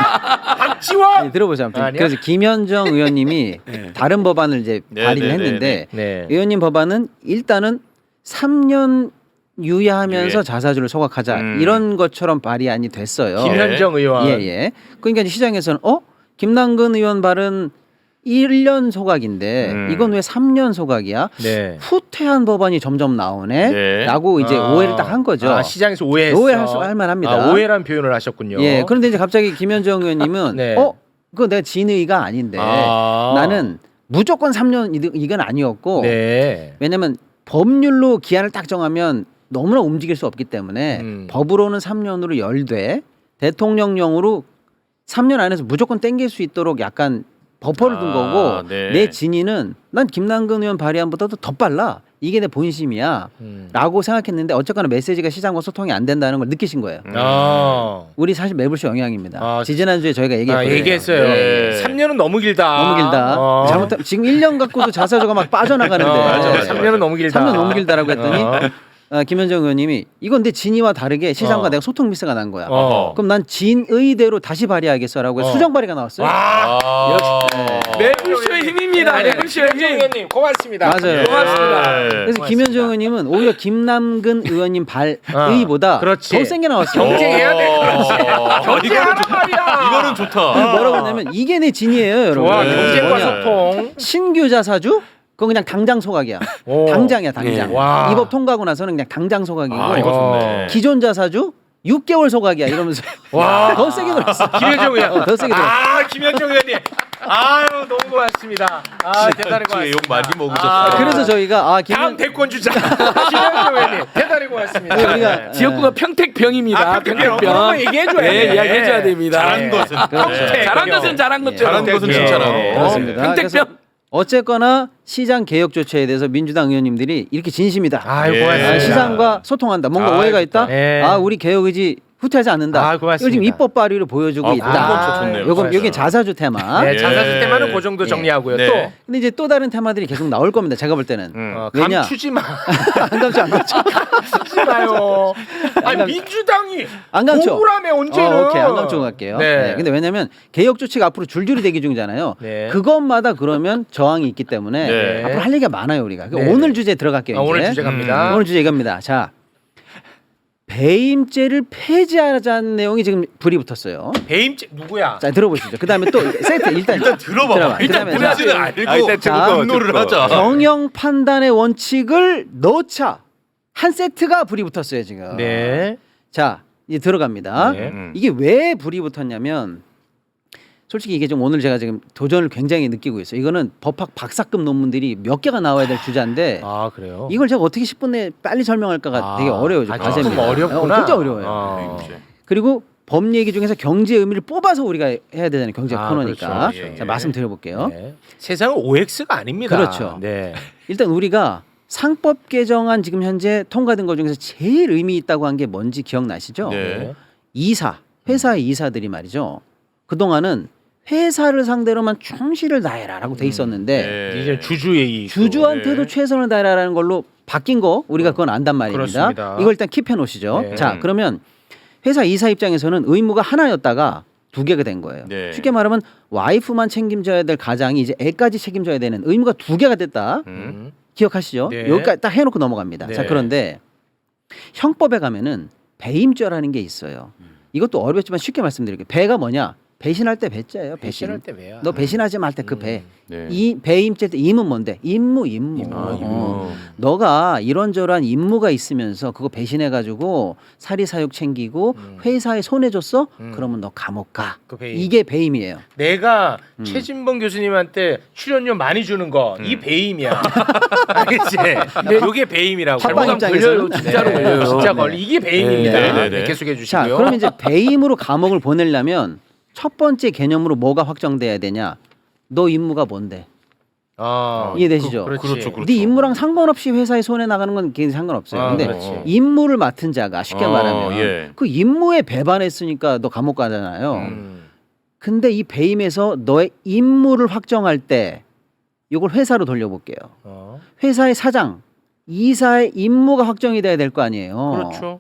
박지원. 아니, 들어보세요. 아무튼 아니야? 그래서 김현정 의원님이 다른 법안을 이제 네, 발의를 네, 했는데 네. 의원님 법안은 일단은 3년 유예하면서 유예. 자사주를 소각하자 이런 것처럼 발의안이 됐어요. 김현정 의원. 예. 그러니까 이제 시장에서는 김남근 의원 발은 1년 소각인데 이건 왜 3년 소각이야? 네. 후퇴한 법안이 점점 나오네. 네. 라고 이제 오해를 딱 한 거죠. 아, 시장에서 오해했어. 오해할 만합니다. 아, 오해란 표현을 하셨군요. 예. 그런데 이제 갑자기 김현정 의원님은 네. 그거 내가 진의가 아닌데 아. 나는 무조건 3년 이건 아니었고 네. 왜냐면 법률로 기한을 딱 정하면 너무나 움직일 수 없기 때문에 법으로는 3년으로 열되 대통령령으로 3년 안에서 무조건 땡길 수 있도록 약간 버퍼를 둔 거고 네. 내 진위는 난 김남근 의원 발의안보다도 더 빨라. 이게 내 본심이야. 라고 생각했는데 어쨌거나 메시지가 시장과 소통이 안 된다는 걸 느끼신 거예요. 우리 사실 매불쇼 영향입니다. 아, 지지난주에 저희가 얘기했거든요. 얘기했어요. 네. 3년은 너무 길다. 너무 길다. 잘못하면 지금 1년 갖고도 자사주가 막 빠져나가는데 맞아. 3년은 너무 길다. 3년 너무 길다라고 했더니 김현정 의원님이 이건 내 진위와 다르게 시장과 내가 소통 미스가 난 거야. 그럼 난 진의대로 다시 발의하겠어라고 해서 수정 발의가 나왔어요. 매불쇼의 힘입니다. 매불쇼의 김현정 힘. 의원님 고맙습니다. 맞아요. 고맙습니다. 그래서 김현정 의원님은 오히려 김남근 의원님 발의보다 그렇지. 더 센 게 나왔어요. 경쟁해야 돼. 그렇지. 경쟁하란 말이야. 이거는 좋다. 그리고 뭐라고 하냐면 이게 내 진이에요, 여러분. 좋아. 네. 경쟁과 뭐냐? 소통. 신규 자사주 그건 그냥 당장 소각이야. 오. 당장이야, 당장. 예. 와. 이 법 통과하고 나서는 그냥 당장 소각이고. 이거 좋네. 기존 자사주 6개월 소각이야 이러면서 와. 더 세게 들었어. 김현정 의원. 더 세게 들었어. 김현정 의원님. 아유 너무 고맙습니다. 대단히 고맙습니다. 욕 많이 먹으셨어요. 그래서 저희가 다음 대권 주자. 김현정 의원님 대단히 고맙습니다. 우리가 지역구가 평택병입니다. 평택병 얘기해줘야 돼. 네, 이야기해줘야 됩니다. 잘한 것은 잘한 것은 잘한 거죠. 잘한 것은 칭찬하고. 그렇습니다. 평택병. 그래서 어쨌거나 시장 개혁 조치에 대해서 민주당 의원님들이 이렇게 진심이다. 아유 예. 고맙습니다. 시장과 소통한다. 뭔가 아, 오해가 있다. 예. 우리 개혁 의지 후퇴하지 않는다. 아, 고맙습니다. 이걸 지금 입법 발의로 보여주고 그런 건 있다. 좋네요. 요건 진짜. 여기 자사주 테마. 네, 예. 자사주 때만은 그 정도 정리하고요. 네. 또 근데 이제 또 다른 테마들이 계속 나올 겁니다. 제가 볼 때는. 왜냐? 감추지 마. 안 감죠, 안 감죠. 감추지 마요. 아니 민주당이 안 감죠. 고구라며 언제는. 오케이, 안 감죠 갈게요. 네. 근데 왜냐면 개혁 조치가 앞으로 줄줄이 대기 중이잖아요. 네. 그것마다 그러면 저항이 있기 때문에 네. 앞으로 할 얘기가 많아요 우리가. 네. 오늘 주제 들어갈게요. 이제. 오늘 주제 갑니다. 오늘 주제 이겁니다. 자, 배임죄를 폐지하자는 내용이 지금 불이 붙었어요. 배임죄 누구야? 자, 들어보시죠. 그다음에 또 세트 일단 들어봐. 일단 그다음에 본질을 자, 알고 일단 자, 분노를 하자. 경영 판단의 원칙을 넣자 한 세트가 불이 붙었어요 지금. 네. 자, 이제 들어갑니다. 네. 이게 왜 불이 붙었냐면 솔직히 이게 좀 오늘 제가 지금 도전을 굉장히 느끼고 있어요. 이거는 법학 박사급 논문들이 몇 개가 나와야 될 주제인데 아 그래요? 이걸 제가 어떻게 10분 내에 빨리 설명할까가 되게 어려워요. 지금 과제입니다. 조금 어렵구나. 진짜 어려워요. 그리고 법 얘기 중에서 경제 의미를 뽑아서 우리가 해야 되잖아요. 경제 코너니까. 그렇죠. 자, 말씀 드려볼게요. 네. 세상은 OX가 아닙니다. 그렇죠. 네. 일단 우리가 상법 개정안 지금 현재 통과된 것 중에서 제일 의미 있다고 한 게 뭔지 기억나시죠? 네. 이사, 회사의 이사들이 말이죠. 그동안은 회사를 상대로만 충실을 다해라라고 돼 있었는데 이제 주주의 주주한테도 최선을 다해라라는 걸로 바뀐 거 우리가 그건 안단 말입니다. 그렇습니다. 이걸 일단 킵해 놓으시죠. 네. 자, 그러면 회사 이사 입장에서는 의무가 하나였다가 두 개가 된 거예요. 네. 쉽게 말하면 와이프만 책임져야 될 가장이 이제 애까지 책임져야 되는 의무가 두 개가 됐다. 기억하시죠? 네. 여기까지 딱 해놓고 넘어갑니다. 네. 자, 그런데 형법에 가면은 배임죄라는 게 있어요. 이것도 어렵지만 쉽게 말씀드릴게요. 배가 뭐냐? 배신할 때 배자예요. 배신. 배신할 때 왜야? 너 배신하지 말 때 그 배. 네. 이 배임죄 때 임은 뭔데? 임무. 너가 이런저런 임무가 있으면서 그거 배신해가지고 사리사욕 챙기고 회사에 손해줬어? 그러면 너 감옥 가. 그 배임. 이게 배임이에요. 내가 최진봉 교수님한테 출연료 많이 주는 거 이 배임이야. 알겠지? 이게 배임이라고. 합방 잘못하면 입장에서는 걸려요. 진짜로 걸려요. 진짜 네. 걸리. 이게 배임입니다. 네, 네, 네. 계속해 자, 주시고요. 그럼 이제 배임으로 감옥을 보내려면 첫 번째 개념으로 뭐가 확정돼야 되냐? 너 임무가 뭔데? 이해되시죠? 그렇지. 네 임무랑 상관없이 회사에 손해 나가는 건 개인 상관없어요. 근데 그렇지. 임무를 맡은 자가 쉽게 말하면 예. 그 임무에 배반했으니까 너 감옥 가잖아요. 음. 근데 이 배임에서 너의 임무를 확정할 때 이걸 회사로 돌려볼게요. 회사의 사장, 이사의 임무가 확정이 돼야 될 거 아니에요. 그렇죠.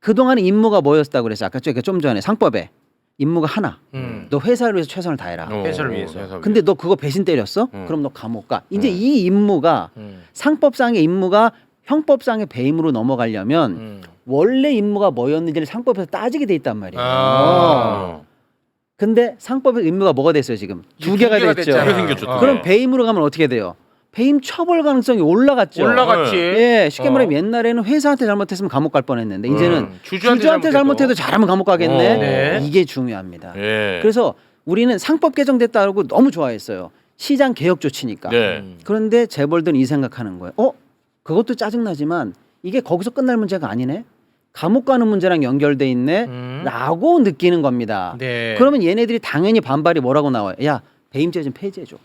그동안의 임무가 뭐였다고 그랬어? 아까 좀 전에 상법에 임무가 하나. 너 회사를 위해서 최선을 다해라. 회사를 위해서. 근데 너 그거 배신 때렸어? 그럼 너 감옥 가. 이제 이 임무가 상법상의 임무가 형법상의 배임으로 넘어가려면 원래 임무가 뭐였는지를 상법에서 따지게 돼 있단 말이에요. 근데 상법의 임무가 뭐가 됐어요 지금? 두 개가 됐죠. 그게 생겼죠. 그럼 배임으로 가면 어떻게 돼요? 배임 처벌 가능성이 올라갔죠. 올라갔지. 예, 쉽게 말하면 옛날에는 회사한테 잘못했으면 감옥 갈 뻔했는데 이제는 주주한테 잘못해도 잘하면 감옥 가겠네. 네. 이게 중요합니다. 예. 그래서 우리는 상법 개정됐다고 너무 좋아했어요. 시장 개혁 조치니까. 네. 그런데 재벌들은 이 생각하는 거예요. 그것도 짜증나지만 이게 거기서 끝날 문제가 아니네. 감옥 가는 문제랑 연결돼 있네. 라고 느끼는 겁니다. 네. 그러면 얘네들이 당연히 반발이 뭐라고 나와요? 야, 배임죄 좀 폐지해줘.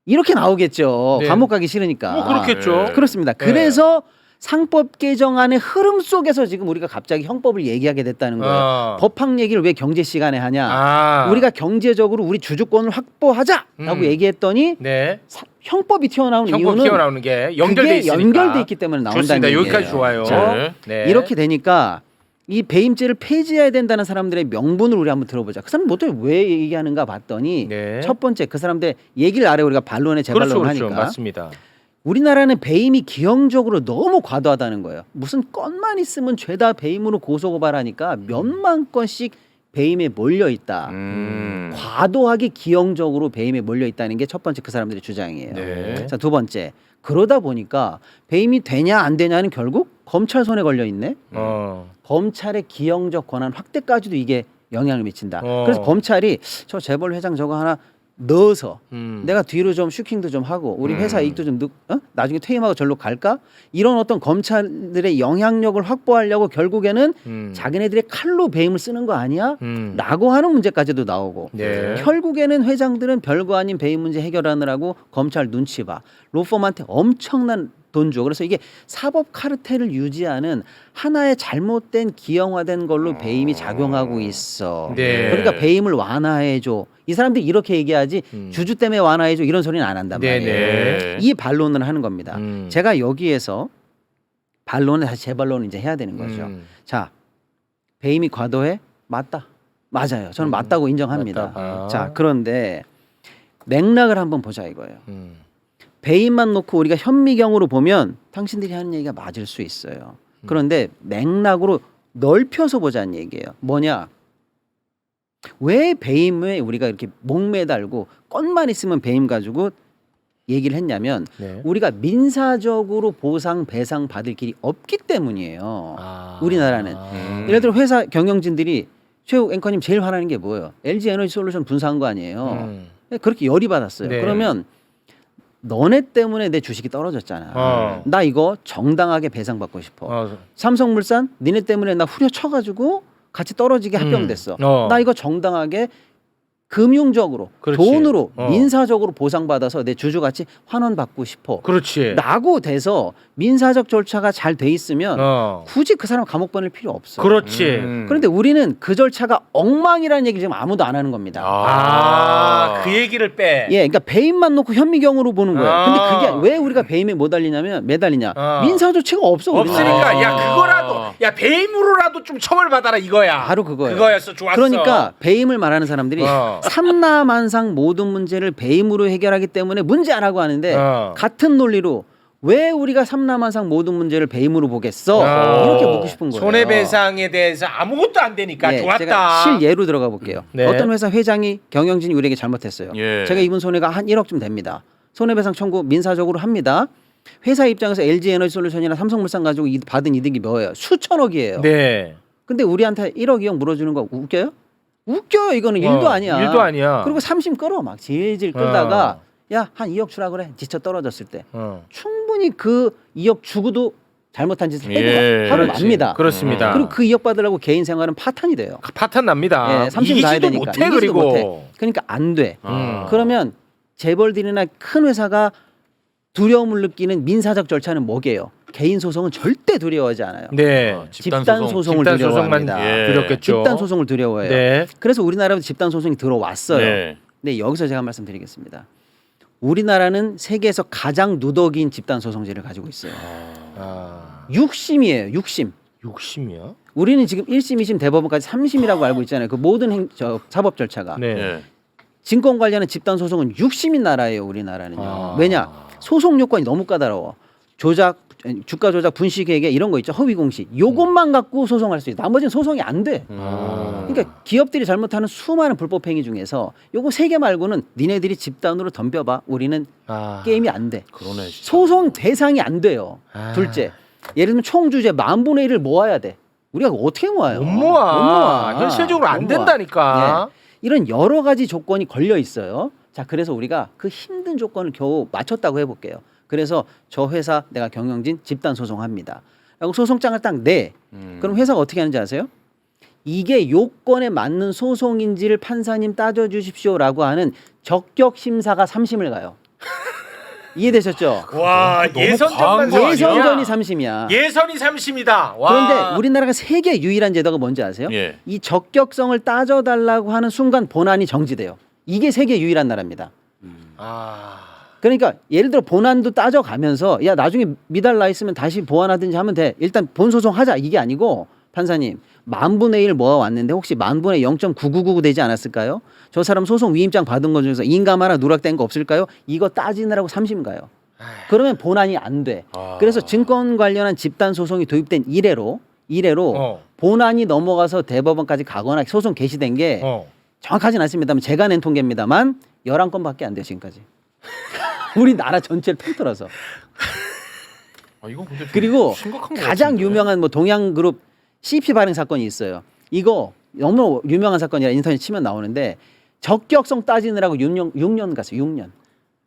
이렇게 나오겠죠. 네. 감옥 가기 싫으니까. 뭐 그렇겠죠. 네. 그렇습니다. 그래서 상법 개정안의 흐름 속에서 지금 우리가 갑자기 형법을 얘기하게 됐다는 거예요. 법학 얘기를 왜 경제 시간에 하냐? 우리가 경제적으로 우리 주주권을 확보하자라고 얘기했더니 네. 형법이 튀어나오는 형법 이유는 튀어나오는 게 연결돼 그게 있으니까. 연결돼 있기 때문에 나온다는 좋습니다. 얘기예요. 여기까지 좋아요. 자, 네. 이렇게 되니까 이 배임죄를 폐지해야 된다는 사람들의 명분을 우리 한번 들어보자. 그 사람 보통 왜 얘기하는가 봤더니 네. 첫 번째 그 사람들 얘기를 아래 우리가 반론에 재반론을 그렇죠, 하니까 맞습니다. 우리나라는 배임이 기형적으로 너무 과도하다는 거예요. 무슨 건만 있으면 죄다 배임으로 고소고발하니까 몇만 건씩 배임에 몰려 있다. 과도하게 기형적으로 배임에 몰려 있다는 게 첫 번째 그 사람들의 주장이에요. 네. 자, 두 번째. 그러다 보니까 배임이 되냐 안 되냐는 결국 검찰 손에 걸려 있네. 검찰의 기형적 권한 확대까지도 이게 영향을 미친다. 그래서 검찰이 저 재벌 회장 저거 하나 넣어서 내가 뒤로 좀 슈킹도 좀 하고 우리 회사 이익도 좀 나중에 퇴임하고 절로 갈까? 이런 어떤 검찰들의 영향력을 확보하려고 결국에는 자기네들의 칼로 배임을 쓰는 거 아니야? 라고 하는 문제까지도 나오고 네. 결국에는 회장들은 별거 아닌 배임 문제 해결하느라고 검찰 눈치 봐. 로펌한테 엄청난 돈 줘. 그래서 이게 사법 카르텔을 유지하는 하나의 잘못된 기형화된 걸로 배임이 작용하고 있어. 네. 그러니까 배임을 완화해줘. 이 사람들이 이렇게 얘기하지 주주 때문에 완화해줘 이런 소리는 안 한단 말이에요. 네네. 이 반론을 하는 겁니다. 제가 여기에서 반론을 다시 재반론을 이제 해야 되는 거죠. 자, 배임이 과도해? 맞다. 맞아요. 저는 맞다고 인정합니다. 맞다. 자, 그런데 맥락을 한번 보자 이거예요. 배임만 놓고 우리가 현미경으로 보면 당신들이 하는 얘기가 맞을 수 있어요. 그런데 맥락으로 넓혀서 보자는 얘기예요. 뭐냐? 왜 배임에 우리가 이렇게 목매달고 건만 있으면 배임 가지고 얘기를 했냐면 네. 우리가 민사적으로 보상 배상 받을 길이 없기 때문이에요. 우리나라는. 예를 들어 회사 경영진들이 최욱 앵커님 제일 화나는 게 뭐예요? LG 에너지 솔루션 분사한 거 아니에요. 그렇게 열이 받았어요. 네. 그러면 너네 때문에 내 주식이 떨어졌잖아. 나 이거 정당하게 배상받고 싶어. 삼성물산 니네 때문에 나 후려쳐가지고 같이 떨어지게 합병됐어. 나 이거 정당하게 금융적으로 그렇지. 돈으로 민사적으로 보상받아서 내 주주가치 환원받고 싶어. 그렇지. 라고 돼서 민사적 절차가 잘 돼 있으면 굳이 그 사람 감옥 보낼 필요 없어. 그렇지. 그런데 우리는 그 절차가 엉망이라는 얘기 지금 아무도 안 하는 겁니다. 그 얘기를 빼. 예, 그러니까 배임만 놓고 현미경으로 보는 거예요. 근데 그게 왜 우리가 배임에 매달리냐? 민사 조치가 없어. 우리나라에. 없으니까 야 그거라도 야 배임으로라도 좀 처벌받아라 이거야. 바로 그거예요. 그거였어. 좋았어. 그러니까 배임을 말하는 사람들이 삼라만상 모든 문제를 배임으로 해결하기 때문에 문제 안 하고 하는데 같은 논리로 왜 우리가 삼라만상 모든 문제를 배임으로 보겠어? 이렇게 묻고 싶은 거예요. 손해배상에 대해서 아무것도 안 되니까 예, 좋았다. 제가 실예로 들어가 볼게요. 네. 어떤 회사 회장이 경영진이 우리에게 잘못했어요. 예. 제가 입은 손해가 한 1억쯤 됩니다. 손해배상 청구 민사적으로 합니다. 회사 입장에서 LG 에너지 솔루션이나 삼성물산 가지고 받은 이득이 뭐예요? 수천억이에요. 네. 근데 우리한테 1억 2억 물어주는 거 웃겨요? 웃겨요. 이거는 일도 아니야. 일도 아니야. 그리고 3심 끌어 막 질질 끌다가 야 한 2억 주라 그래. 지쳐 떨어졌을 때 충분히 그 2억 주고도 잘못한 짓을 하고 맙니다. 그렇습니다. 그리고 그 2억 받으려고 개인 생활은 파탄이 돼요. 파탄 납니다. 예, 3심 나야 이기지도 되니까. 못해 이기지도 그리고. 못해. 그러니까 안 돼. 그러면 재벌들이나 큰 회사가 두려움을 느끼는 민사적 절차는 뭐게요? 개인 소송은 절대 두려워하지 않아요. 네. 집단 소송을 집단 소송만 두려워합니다. 두렵겠죠. 집단 소송을 두려워해요. 네. 그래서 우리나라도 집단 소송이 들어왔어요. 네. 근데 여기서 제가 말씀드리겠습니다. 우리나라는 세계에서 가장 누더기인 집단 소송제를 가지고 있어요. 6심이에요. 6심. 60이야? 우리는 지금 1심, 2심, 대법원까지 3심이라고 알고 있잖아요. 그 모든 사법 절차가. 네. 예. 증권 관련한 집단 소송은 6심인 나라예요. 우리나라는요. 왜냐? 소송 요건이 너무 까다로워. 주가 조작, 분식회계 이런 거 있죠. 허위 공시. 요것만 갖고 소송할 수 있어. 나머지는 소송이 안 돼. 그러니까 기업들이 잘못하는 수많은 불법 행위 중에서 요거 3개 말고는 니네들이 집단으로 덤벼봐. 우리는 게임이 안 돼. 그러네. 진짜. 소송 대상이 안 돼요. 둘째. 예를 들면 총주제 10,000분의 1을 모아야 돼. 우리가 어떻게 모아요? 못 모아. 현실적으로 안 못 모아. 된다니까. 예. 이런 여러 가지 조건이 걸려 있어요. 자, 그래서 우리가 그 힘든 조건을 겨우 맞췄다고 해볼게요. 그래서 저 회사 내가 경영진 집단 소송합니다. 라고 소송장을 딱 내. 그럼 회사가 어떻게 하는지 아세요? 이게 요건에 맞는 소송인지를 판사님 따져주십시오라고 하는 적격 심사가 3심을 가요. 이해되셨죠? 와 너무 예선전만 과한 거 아니야? 예선전이 3심이야. 예선이 3심이다. 와. 그런데 우리나라가 세계 유일한 제도가 뭔지 아세요? 예. 이 적격성을 따져달라고 하는 순간 본안이 정지돼요. 이게 세계 유일한 나라입니다. 아. 그러니까 예를 들어 본안도 따져가면서 야 나중에 미달나 있으면 다시 보완하든지 하면 돼. 일단 본소송하자 이게 아니고 판사님 10,000분의 1 모아왔는데 혹시 10,000분의 0.9999 되지 않았을까요? 저 사람 소송 위임장 받은 것 중에서 인감 하나 누락된 거 없을까요? 이거 따지느라고 3심 가요. 그러면 본안이 안 돼. 그래서 증권 관련한 집단 소송이 도입된 이래로 본안이 넘어가서 대법원까지 가거나 소송 개시된 게 정확하진 않습니다만 제가 낸 통계입니다만 11건밖에 안 돼요 지금까지. 우리나라 전체를 통틀어서. 아, 이건 근데 좀 그리고 심각한 것 가장 같은데? 유명한 뭐 동양그룹 CP 발행 사건이 있어요. 이거 너무 유명한 사건이라 인터넷 치면 나오는데 적격성 따지느라고 6년 갔어요. 6년.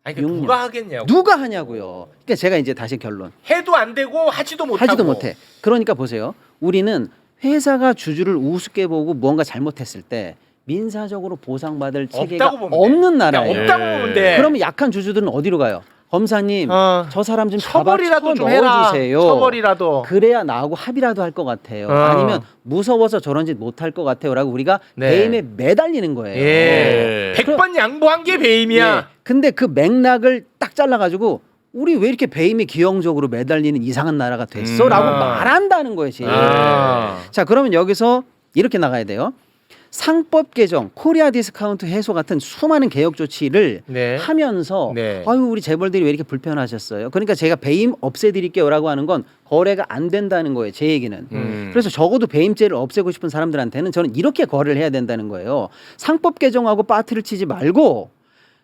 아니 그 누가 하겠냐고. 누가 하냐고요. 그러니까 제가 이제 다시 결론. 해도 안 되고 하지도 못하고. 하지도 못해. 그러니까 보세요. 우리는 회사가 주주를 우습게 보고 무언가 잘못했을 때 민사적으로 보상받을 체계가 없다고 보면 돼. 없는 나라예요. 그냥 없다고 보면 돼. 그러면 약한 주주들은 어디로 가요? 검사님, 저 사람 좀 처벌이라도 좀 넣어주세요. 해라. 처벌이라도. 그래야 나하고 합의라도 할 것 같아요. 아니면 무서워서 저런 짓 못할 것 같아요라고 우리가 네. 배임에 매달리는 거예요. 예. 100번 양보한 게 배임이야. 예. 근데 그 맥락을 딱 잘라가지고 우리 왜 이렇게 배임에 기형적으로 매달리는 이상한 나라가 됐어라고 말한다는 거예요. 지금. 자, 그러면 여기서 이렇게 나가야 돼요. 상법 개정, 코리아 디스카운트 해소 같은 수많은 개혁 조치를 네. 하면서 네. 아유 우리 재벌들이 왜 이렇게 불편하셨어요? 그러니까 제가 배임 없애드릴게요라고 하는 건 거래가 안 된다는 거예요. 제 얘기는. 그래서 적어도 배임죄를 없애고 싶은 사람들한테는 저는 이렇게 거래를 해야 된다는 거예요. 상법 개정하고 빠트를 치지 말고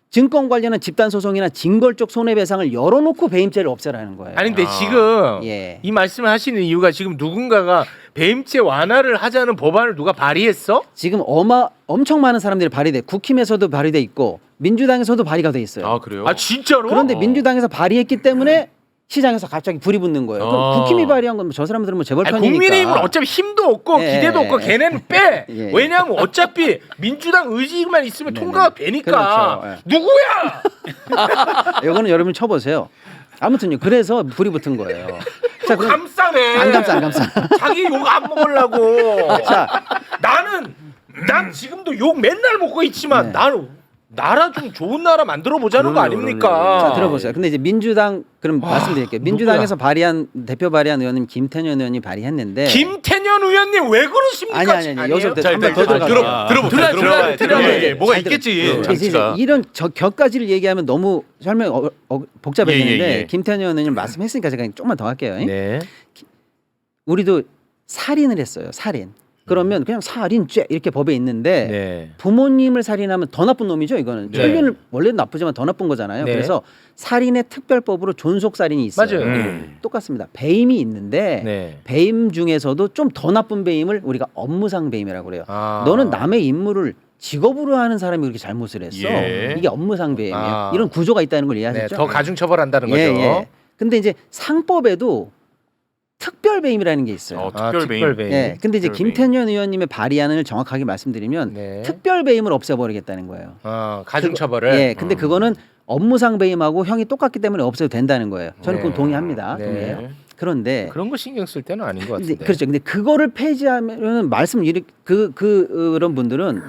증권 관련한 집단 소송이나 징벌적 손해배상을 열어놓고 배임죄를 없애라는 거예요. 아니 근데 지금 예. 이 말씀을 하시는 이유가 지금 누군가가 배임죄 완화를 하자는 법안을 누가 발의했어? 지금 엄청 많은 사람들이 발의돼. 국힘에서도 발의돼 있고 민주당에서도 발의가 돼 있어요. 아 그래요? 아 진짜로? 그런데 민주당에서 발의했기 때문에 시장에서 갑자기 불이 붙는 거예요. 그럼 국힘이 발의한 건 저 사람들은 뭐 재벌 편이니까. 국민의힘은 어차피 힘도 없고 예. 기대도 없고 걔네는 빼. 예. 왜냐하면 어차피 민주당 의지만 있으면 통과가 되니까. 그렇죠. 누구야? 이거는 여러분 쳐보세요. 아무튼요. 그래서 불이 붙은 거예요. 자, 그럼 감싸네. 안 감싸. 자기 욕 안 먹으려고. 자, 난 지금도 욕 맨날 먹고 있지만 네. 나는 나라 좀 좋은 나라 만들어 보자는 거 그럼요, 아닙니까? 자 들어보세요. 근데 이제 민주당 그럼 말씀드릴게요. 민주당에서 대표 발의한 의원님 김태년 의원이 발의했는데 김태년 의원님 왜 그러십니까? 아니 여기서 자 한번 일단 더 들어가. 들어봐요. 예, 뭐가 잘 있겠지. 이제 장치가. 이런 격가지를 얘기하면 너무 설명 복잡해지는데 예, 예. 김태년 의원님 말씀했으니까 제가 조금만 더 할게요. 네. 우리도 살인을 했어요. 살인. 그러면 그냥 살인죄 이렇게 법에 있는데 네. 부모님을 살인하면 더 나쁜 놈이죠. 이거는 네. 살인을 원래는 나쁘지만 더 나쁜 거잖아요. 네. 그래서 살인의 특별법으로 존속살인이 있어요. 맞아요. 똑같습니다. 배임이 있는데 네. 배임 중에서도 좀 더 나쁜 배임을 우리가 업무상 배임이라고 그래요. 아. 너는 남의 임무를 직업으로 하는 사람이 그렇게 잘못을 했어. 예. 이게 업무상 배임이에요. 아. 이런 구조가 있다는 걸 네, 이해하셨죠? 더 가중 처벌한다는 거죠. 예. 근데 이제 상법에도 특별 배임이라는 게 있어요. 특별 배임. 특별 배임. 예. 근데 이제 특별 김태년 의원님의 발의안을 정확하게 말씀드리면 네. 특별 배임을 없애버리겠다는 거예요. 가중 처벌을. 예. 근데 그거는 업무상 배임하고 형이 똑같기 때문에 없애도 된다는 거예요. 저는 그건 네. 동의합니다. 네. 동의해요. 그런데 그런 거 신경 쓸 때는 아닌 것 근데 같은데. 그렇죠. 근데 그거를 폐지하면 그런 분들은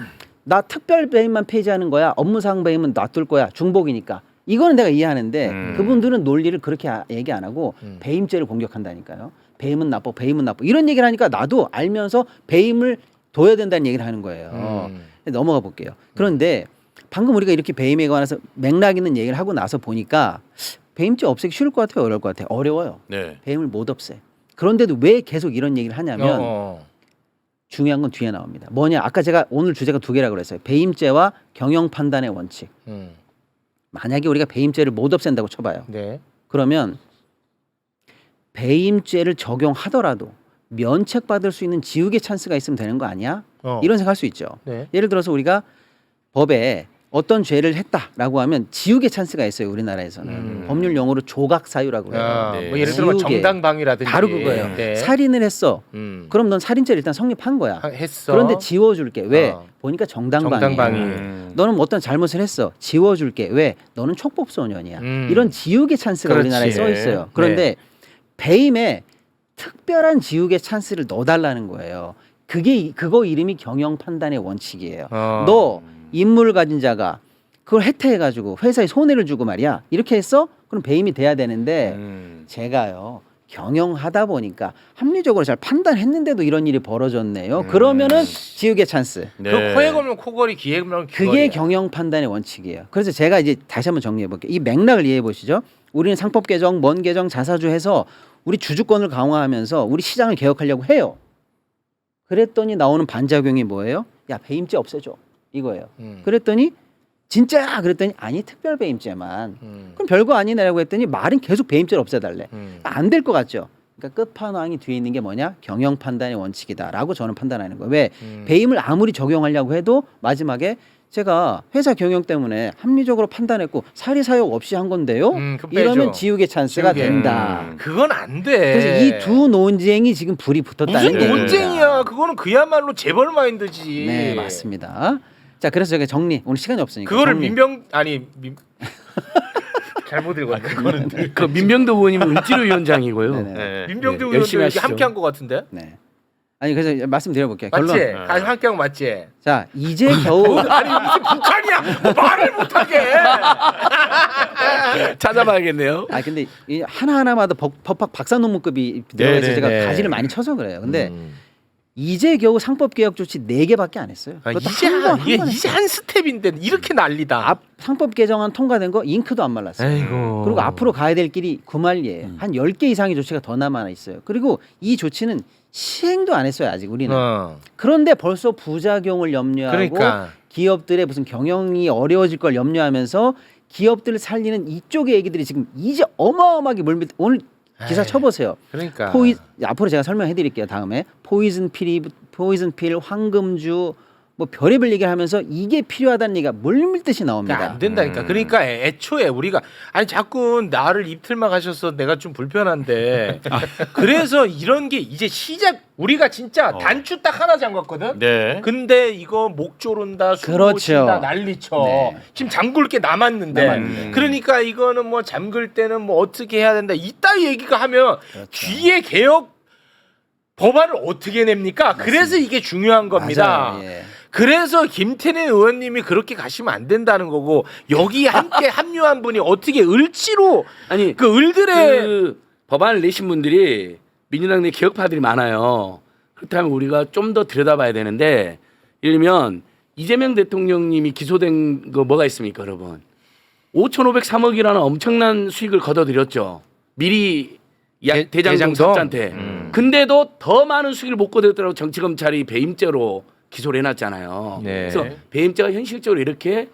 나 특별 배임만 폐지하는 거야. 업무상 배임은 놔둘 거야. 중복이니까. 이거는 내가 이해하는데 그분들은 논리를 그렇게 얘기 안 하고 배임죄를 공격한다니까요. 배임은 나빠, 배임은 나빠. 이런 얘기를 하니까 나도 알면서 배임을 둬야 된다는 얘기를 하는 거예요. 넘어가 볼게요. 그런데 방금 우리가 이렇게 배임에 관해서 맥락 있는 얘기를 하고 나서 보니까 배임죄 없애기 쉬울 것 같아요, 어려울 것 같아요? 어려워요. 네. 배임을 못 없애. 그런데도 왜 계속 이런 얘기를 하냐면 중요한 건 뒤에 나옵니다. 뭐냐? 아까 제가 오늘 주제가 2개라고 그랬어요. 배임죄와 경영 판단의 원칙. 만약에 우리가 배임죄를 못 없앤다고 쳐봐요. 네. 그러면 배임죄를 적용하더라도 면책받을 수 있는 지우개 찬스가 있으면 되는 거 아니야? 이런 생각할 수 있죠. 네. 예를 들어서 우리가 법에 어떤 죄를 했다라고 하면 지우개 찬스가 있어요. 우리나라에서는 법률 용어로 조각 사유라고 그래요. 아, 네. 뭐 예를 들어 뭐 지우개. 정당방위라든지 바로 그거예요. 네. 살인을 했어. 음. 그럼 넌 살인죄를 일단 성립한 거야. 했어. 그런데 지워줄게. 왜? 어. 보니까 정당방위. 정당방위. 너는 뭐 어떤 잘못을 했어. 지워줄게. 왜? 너는 촉법소년이야. 음. 이런 지우개 찬스가 그렇지. 우리나라에 써 있어요. 그런데 배임에 특별한 지우개 찬스를 넣어달라는 거예요. 그거 이름이 경영 판단의 원칙이에요. 너 인물 가진 자가 그걸 혜택해가지고 회사에 손해를 주고 말이야. 이렇게 했어? 그럼 배임이 돼야 되는데 제가요. 경영하다 보니까 합리적으로 잘 판단했는데도 이런 일이 벌어졌네요. 그러면은 지우개 찬스. 네. 그 코에 걸면 코걸이, 귀에 걸면 귀걸이. 그게 경영 판단의 원칙이에요. 그래서 제가 이제 다시 한번 정리해 볼게요. 이 맥락을 이해해 보시죠. 우리는 상법 개정, 먼 개정, 자사주 해서 우리 주주권을 강화하면서 우리 시장을 개혁하려고 해요. 그랬더니 나오는 반작용이 뭐예요? 야, 배임죄 없애줘. 이거예요. 그랬더니 진짜야? 그랬더니 아니, 특별 배임죄만. 그럼 별거 아니네라고 했더니 말은 계속 배임죄를 없애달래. 안 될 것 같죠? 그러니까 끝판왕이 뒤에 있는 게 뭐냐? 경영 판단의 원칙이다라고 저는 판단하는 거예요. 왜? 배임을 아무리 적용하려고 해도 마지막에 제가 회사 경영 때문에 합리적으로 판단했고 사리사욕 없이 한 건데요. 그럼 빼줘. 이러면 지우개 찬스가 지우개. 된다. 그건 안 돼. 그래서 이 두 논쟁이 지금 불이 붙었다는 무슨 얘기입니다. 논쟁이야? 그거는 그야말로 재벌 마인드지. 네, 맞습니다. 자, 그래서 제가 정리. 오늘 시간이 없으니까. 그거를 정리. 잘못 읽었네. 그거는 그 민병도 의원님은 은지로 위원장이고요. 네네. 네. 민병대 네, 의원도 열심히 이렇게 하시죠. 함께 한 것 같은데. 네. 아니 그래서 말씀드려볼게요. 맞지? 결론. 함께 한 거 맞지? 자, 이제 겨우 아니 무슨 북한이야? 뭐 말을 못하게. 찾아봐야겠네요. 아 근데 이 하나하나마다 법학 박사 논문급이 들어가서 네, 제가 네. 가지를 많이 쳐서 그래요. 근데 이제 겨우 상법 개혁 조치 4개밖에 안 했어요. 아, 그것도 이제 한 번, 이게 한 번 이제 했어요. 한 스텝인데 이렇게 난리다. 앞 상법 개정안 통과된 거 잉크도 안 말랐어요. 에이고. 그리고 앞으로 가야 될 길이 구말리에요. 한 10개 이상의 조치가 더 남아 있어요. 그리고 이 조치는 시행도 안 했어요. 아직 우리는. 그런데 벌써 부작용을 염려하고 그러니까. 기업들의 무슨 경영이 어려워질 걸 염려하면서 기업들을 살리는 이쪽의 얘기들이 지금 이제 어마어마하게 물밀. 오늘 기사 쳐보세요. 그러니까. 앞으로 제가 설명해드릴게요. 다음에 포이즌 필, 황금주 뭐 별의별 얘기를 하면서 이게 필요하다는 얘기가 물밀듯이 나옵니다. 그러니까 안 된다니까. 그러니까 애초에 우리가 아니 자꾸 나를 입틀막 하셔서 내가 좀 불편한데 그래서 이런 게 이제 시작 우리가 진짜 단추 딱 하나 잠갔거든. 네. 근데 이거 목 조른다, 숨 그렇죠. 못 쉰다, 난리쳐. 네. 지금 잠글 게 남았는데. 그러니까 이거는 뭐 잠글 때는 뭐 어떻게 해야 된다. 이따 얘기가 하면 뒤에 개혁 법안을 어떻게 냅니까? 그래서 이게 중요한 겁니다. 맞아요. 예. 그래서 김태년 의원님이 그렇게 가시면 안 된다는 거고 여기 함께 합류한 분이 어떻게 을지로 아니 그 을들의 그 법안을 내신 분들이 민주당 내 개혁파들이 많아요. 그렇다면 우리가 좀 더 들여다봐야 되는데 예를 들면 이재명 대통령님이 기소된 거 뭐가 있습니까, 여러분? 5,503억이라는 엄청난 수익을 거둬들였죠. 미리 대장동 섭자한테. 근데도 더 많은 수익을 못 거뒀더라고 정치검찰이 배임죄로 기소를 해놨잖아요. 네. 그래서 배임죄가 현실적으로 이렇게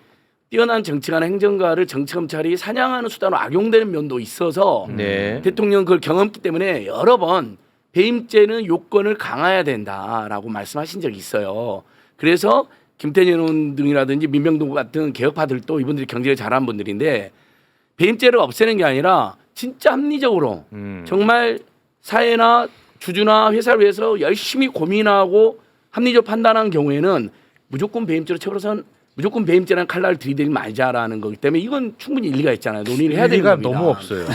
뛰어난 정치가나 행정가를 정치검찰이 사냥하는 수단으로 악용되는 면도 있어서 네. 대통령 그걸 경험했기 때문에 여러 번 배임죄는 요건을 강화해야 된다라고 말씀하신 적이 있어요. 그래서 김태년 의원 등이라든지 민병동 같은 개혁파들도 이분들이 경제를 잘하는 분들인데 배임죄를 없애는 게 아니라 진짜 합리적으로 정말 사회나 주주나 회사를 위해서 열심히 고민하고 합리적 판단한 경우에는 무조건 배임죄로 처벌해서는 무조건 배임죄라는 칼날을 들이대지 말자라는 거기 때문에 이건 충분히 일리가 있잖아요. 논의를 해야 되는 일리가 겁니다. 너무 없어요.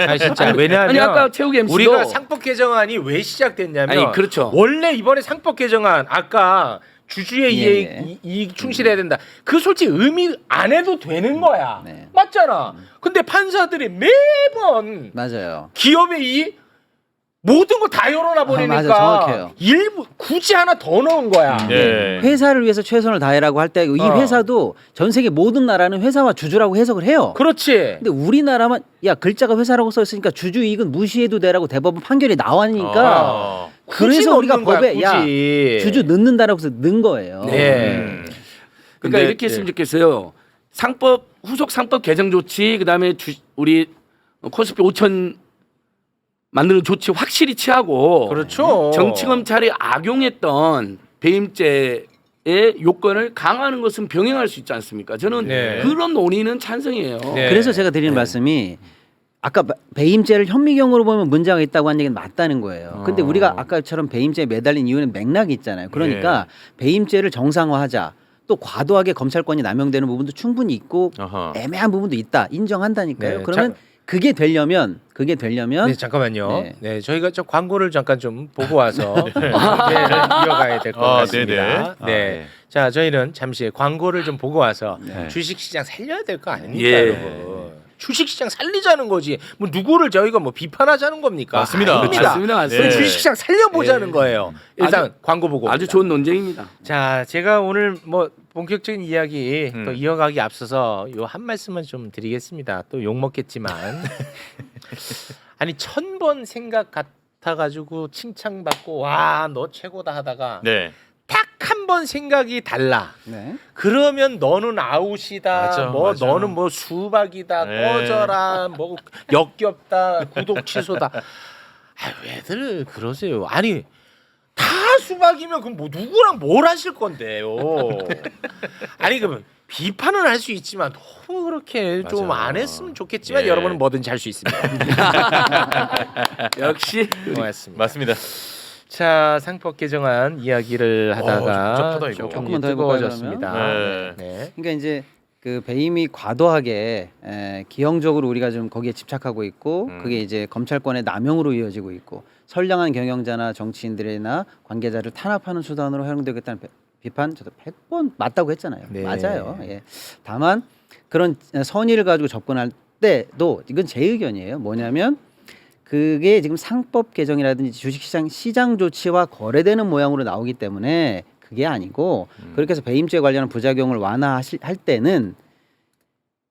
아니 진짜 왜냐하면 아니 아까 최욱이 MC도 우리가 상법 개정안이 왜 시작됐냐면 아니, 그렇죠. 원래 이번에 상법 개정안 아까 주주의 예. 이익 충실해야 된다. 그 솔직히 의미 안 해도 되는 거야. 네. 맞잖아. 근데 판사들이 매번 맞아요. 기업의 이익 모든 거 다 열어놔 버리니까 맞아, 정확해요. 일부 굳이 하나 더 넣은 거야. 네. 회사를 위해서 최선을 다해라고 할 때 이 회사도 전 세계 모든 나라는 회사와 주주라고 해석을 해요. 그렇지. 근데 우리나라만 야 글자가 회사라고 써 있으니까 주주 이익은 무시해도 돼라고 대법원 판결이 나왔으니까 굳이 그래서 우리가 넣는 거야, 법에 야 굳이. 주주 넣는다라고 해서 넣은 거예요. 네. 그러니까 근데, 이렇게 했으면 좋겠어요. 상법 후속 상법 개정 조치 그다음에 우리 코스피 5천 만드는 조치 확실히 취하고 그렇죠. 정치검찰이 악용했던 배임죄에 요건을 강화하는 것은 병행할 수 있지 않습니까? 저는 네. 그런 논의는 찬성이에요. 네. 그래서 제가 드리는 말씀이 아까 배임죄를 현미경으로 보면 문제가 있다고 한 얘기는 맞다는 거예요. 근데 우리가 아까처럼 배임죄에 매달린 이유는 맥락이 있잖아요. 그러니까 배임죄를 정상화하자. 또 과도하게 검찰권이 남용되는 부분도 충분히 있고 아하. 애매한 부분도 있다. 인정한다니까요. 네, 그러면 그게 되려면 네, 잠깐만요. 네. 네, 저희가 저 광고를 잠깐 좀 보고 와서 이어가야 될 것 같습니다. 네네. 네. 자, 저희는 잠시 광고를 좀 보고 와서 네. 주식시장 살려야 될 거 아닙니까, 예. 여러분? 주식시장 살리자는 거지. 뭐 누구를 저희가 뭐 비판하자는 겁니까? 맞습니다. 아닙니다. 맞습니다. 우리 네. 주식시장 살려보자는 거예요. 일단 광고 보고. 아주 옵니다. 좋은 논쟁입니다. 자, 제가 오늘 뭐 본격적인 이야기 또 음. 이어가기 앞서서 요 한 말씀만 좀 드리겠습니다. 또 욕 먹겠지만 아니 1000번 생각 같아가지고 칭찬받고 와 너 최고다 하다가 네. 딱 한 번 생각이 달라. 네. 그러면 너는 아웃이다. 맞아, 뭐 맞아. 너는 뭐 수박이다. 네. 꺼져라. 뭐 역겹다. 구독 취소다. 아, 왜들 그러세요? 아니 다 수박이면 그럼 뭐 누구랑 뭘 하실 건데요? 아니 그러면 비판은 할 수 있지만 너무 그렇게 좀 맞아. 안 했으면 좋겠지만 예. 여러분은 뭐든지 할 수 있습니다. 역시 고맙습니다. 맞습니다. 자, 상법 개정안 이야기를 하다가 복잡하다, 이거. 조금 조금만 더 해볼까요, 뜨거워졌습니다. 그러면? 네. 그러니까 이제 그 배임이 과도하게 기형적으로 우리가 좀 거기에 집착하고 있고 그게 이제 검찰권의 남용으로 이어지고 있고 선량한 경영자나 정치인들이나 관계자를 탄압하는 수단으로 활용되겠다는 비판 저도 100번 맞다고 했잖아요. 네. 맞아요. 예. 다만 그런 선의를 가지고 접근할 때도 이건 제 의견이에요. 뭐냐면 그게 지금 상법 개정이라든지 주식시장 시장 조치와 거래되는 모양으로 나오기 때문에 그게 아니고 그렇게 해서 배임죄 관련한 부작용을 완화할 때는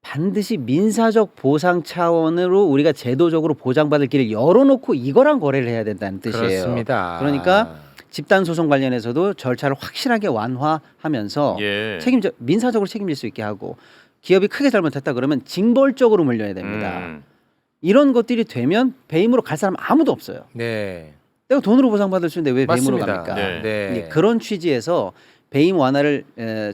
반드시 민사적 보상 차원으로 우리가 제도적으로 보장받을 길을 열어놓고 이거랑 거래를 해야 된다는 뜻이에요. 그렇습니다. 그러니까 집단 소송 관련해서도 절차를 확실하게 완화하면서 예. 민사적으로 책임질 수 있게 하고 기업이 크게 잘못했다 그러면 징벌적으로 물려야 됩니다. 이런 것들이 되면 배임으로 갈 사람 아무도 없어요. 네. 내가 돈으로 보상받을 수 있는데 왜 배임으로 맞습니다. 갑니까? 네. 네. 이제 그런 취지에서 배임 완화를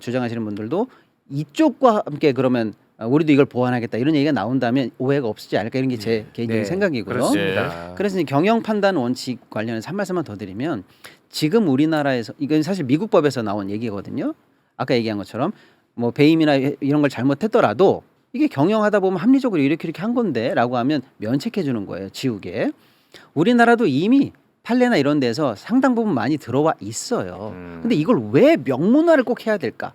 주장하시는 분들도 이쪽과 함께 그러면 우리도 이걸 보완하겠다 이런 얘기가 나온다면 오해가 없지 않을까 이런 게 제 개인적인 네. 생각이고요. 그렇습니다. 그래서 이제 경영 판단 원칙 관련해서 한 말씀만 더 드리면 지금 우리나라에서 이건 사실 미국 법에서 나온 얘기거든요. 아까 얘기한 것처럼 뭐 배임이나 이런 걸 잘못했더라도 이게 경영하다 보면 합리적으로 이렇게 한 건데라고 하면 면책해 주는 거예요. 지우개. 우리나라도 이미 판례나 이런 데서 상당 부분 많이 들어와 있어요. 근데 이걸 왜 명문화를 꼭 해야 될까?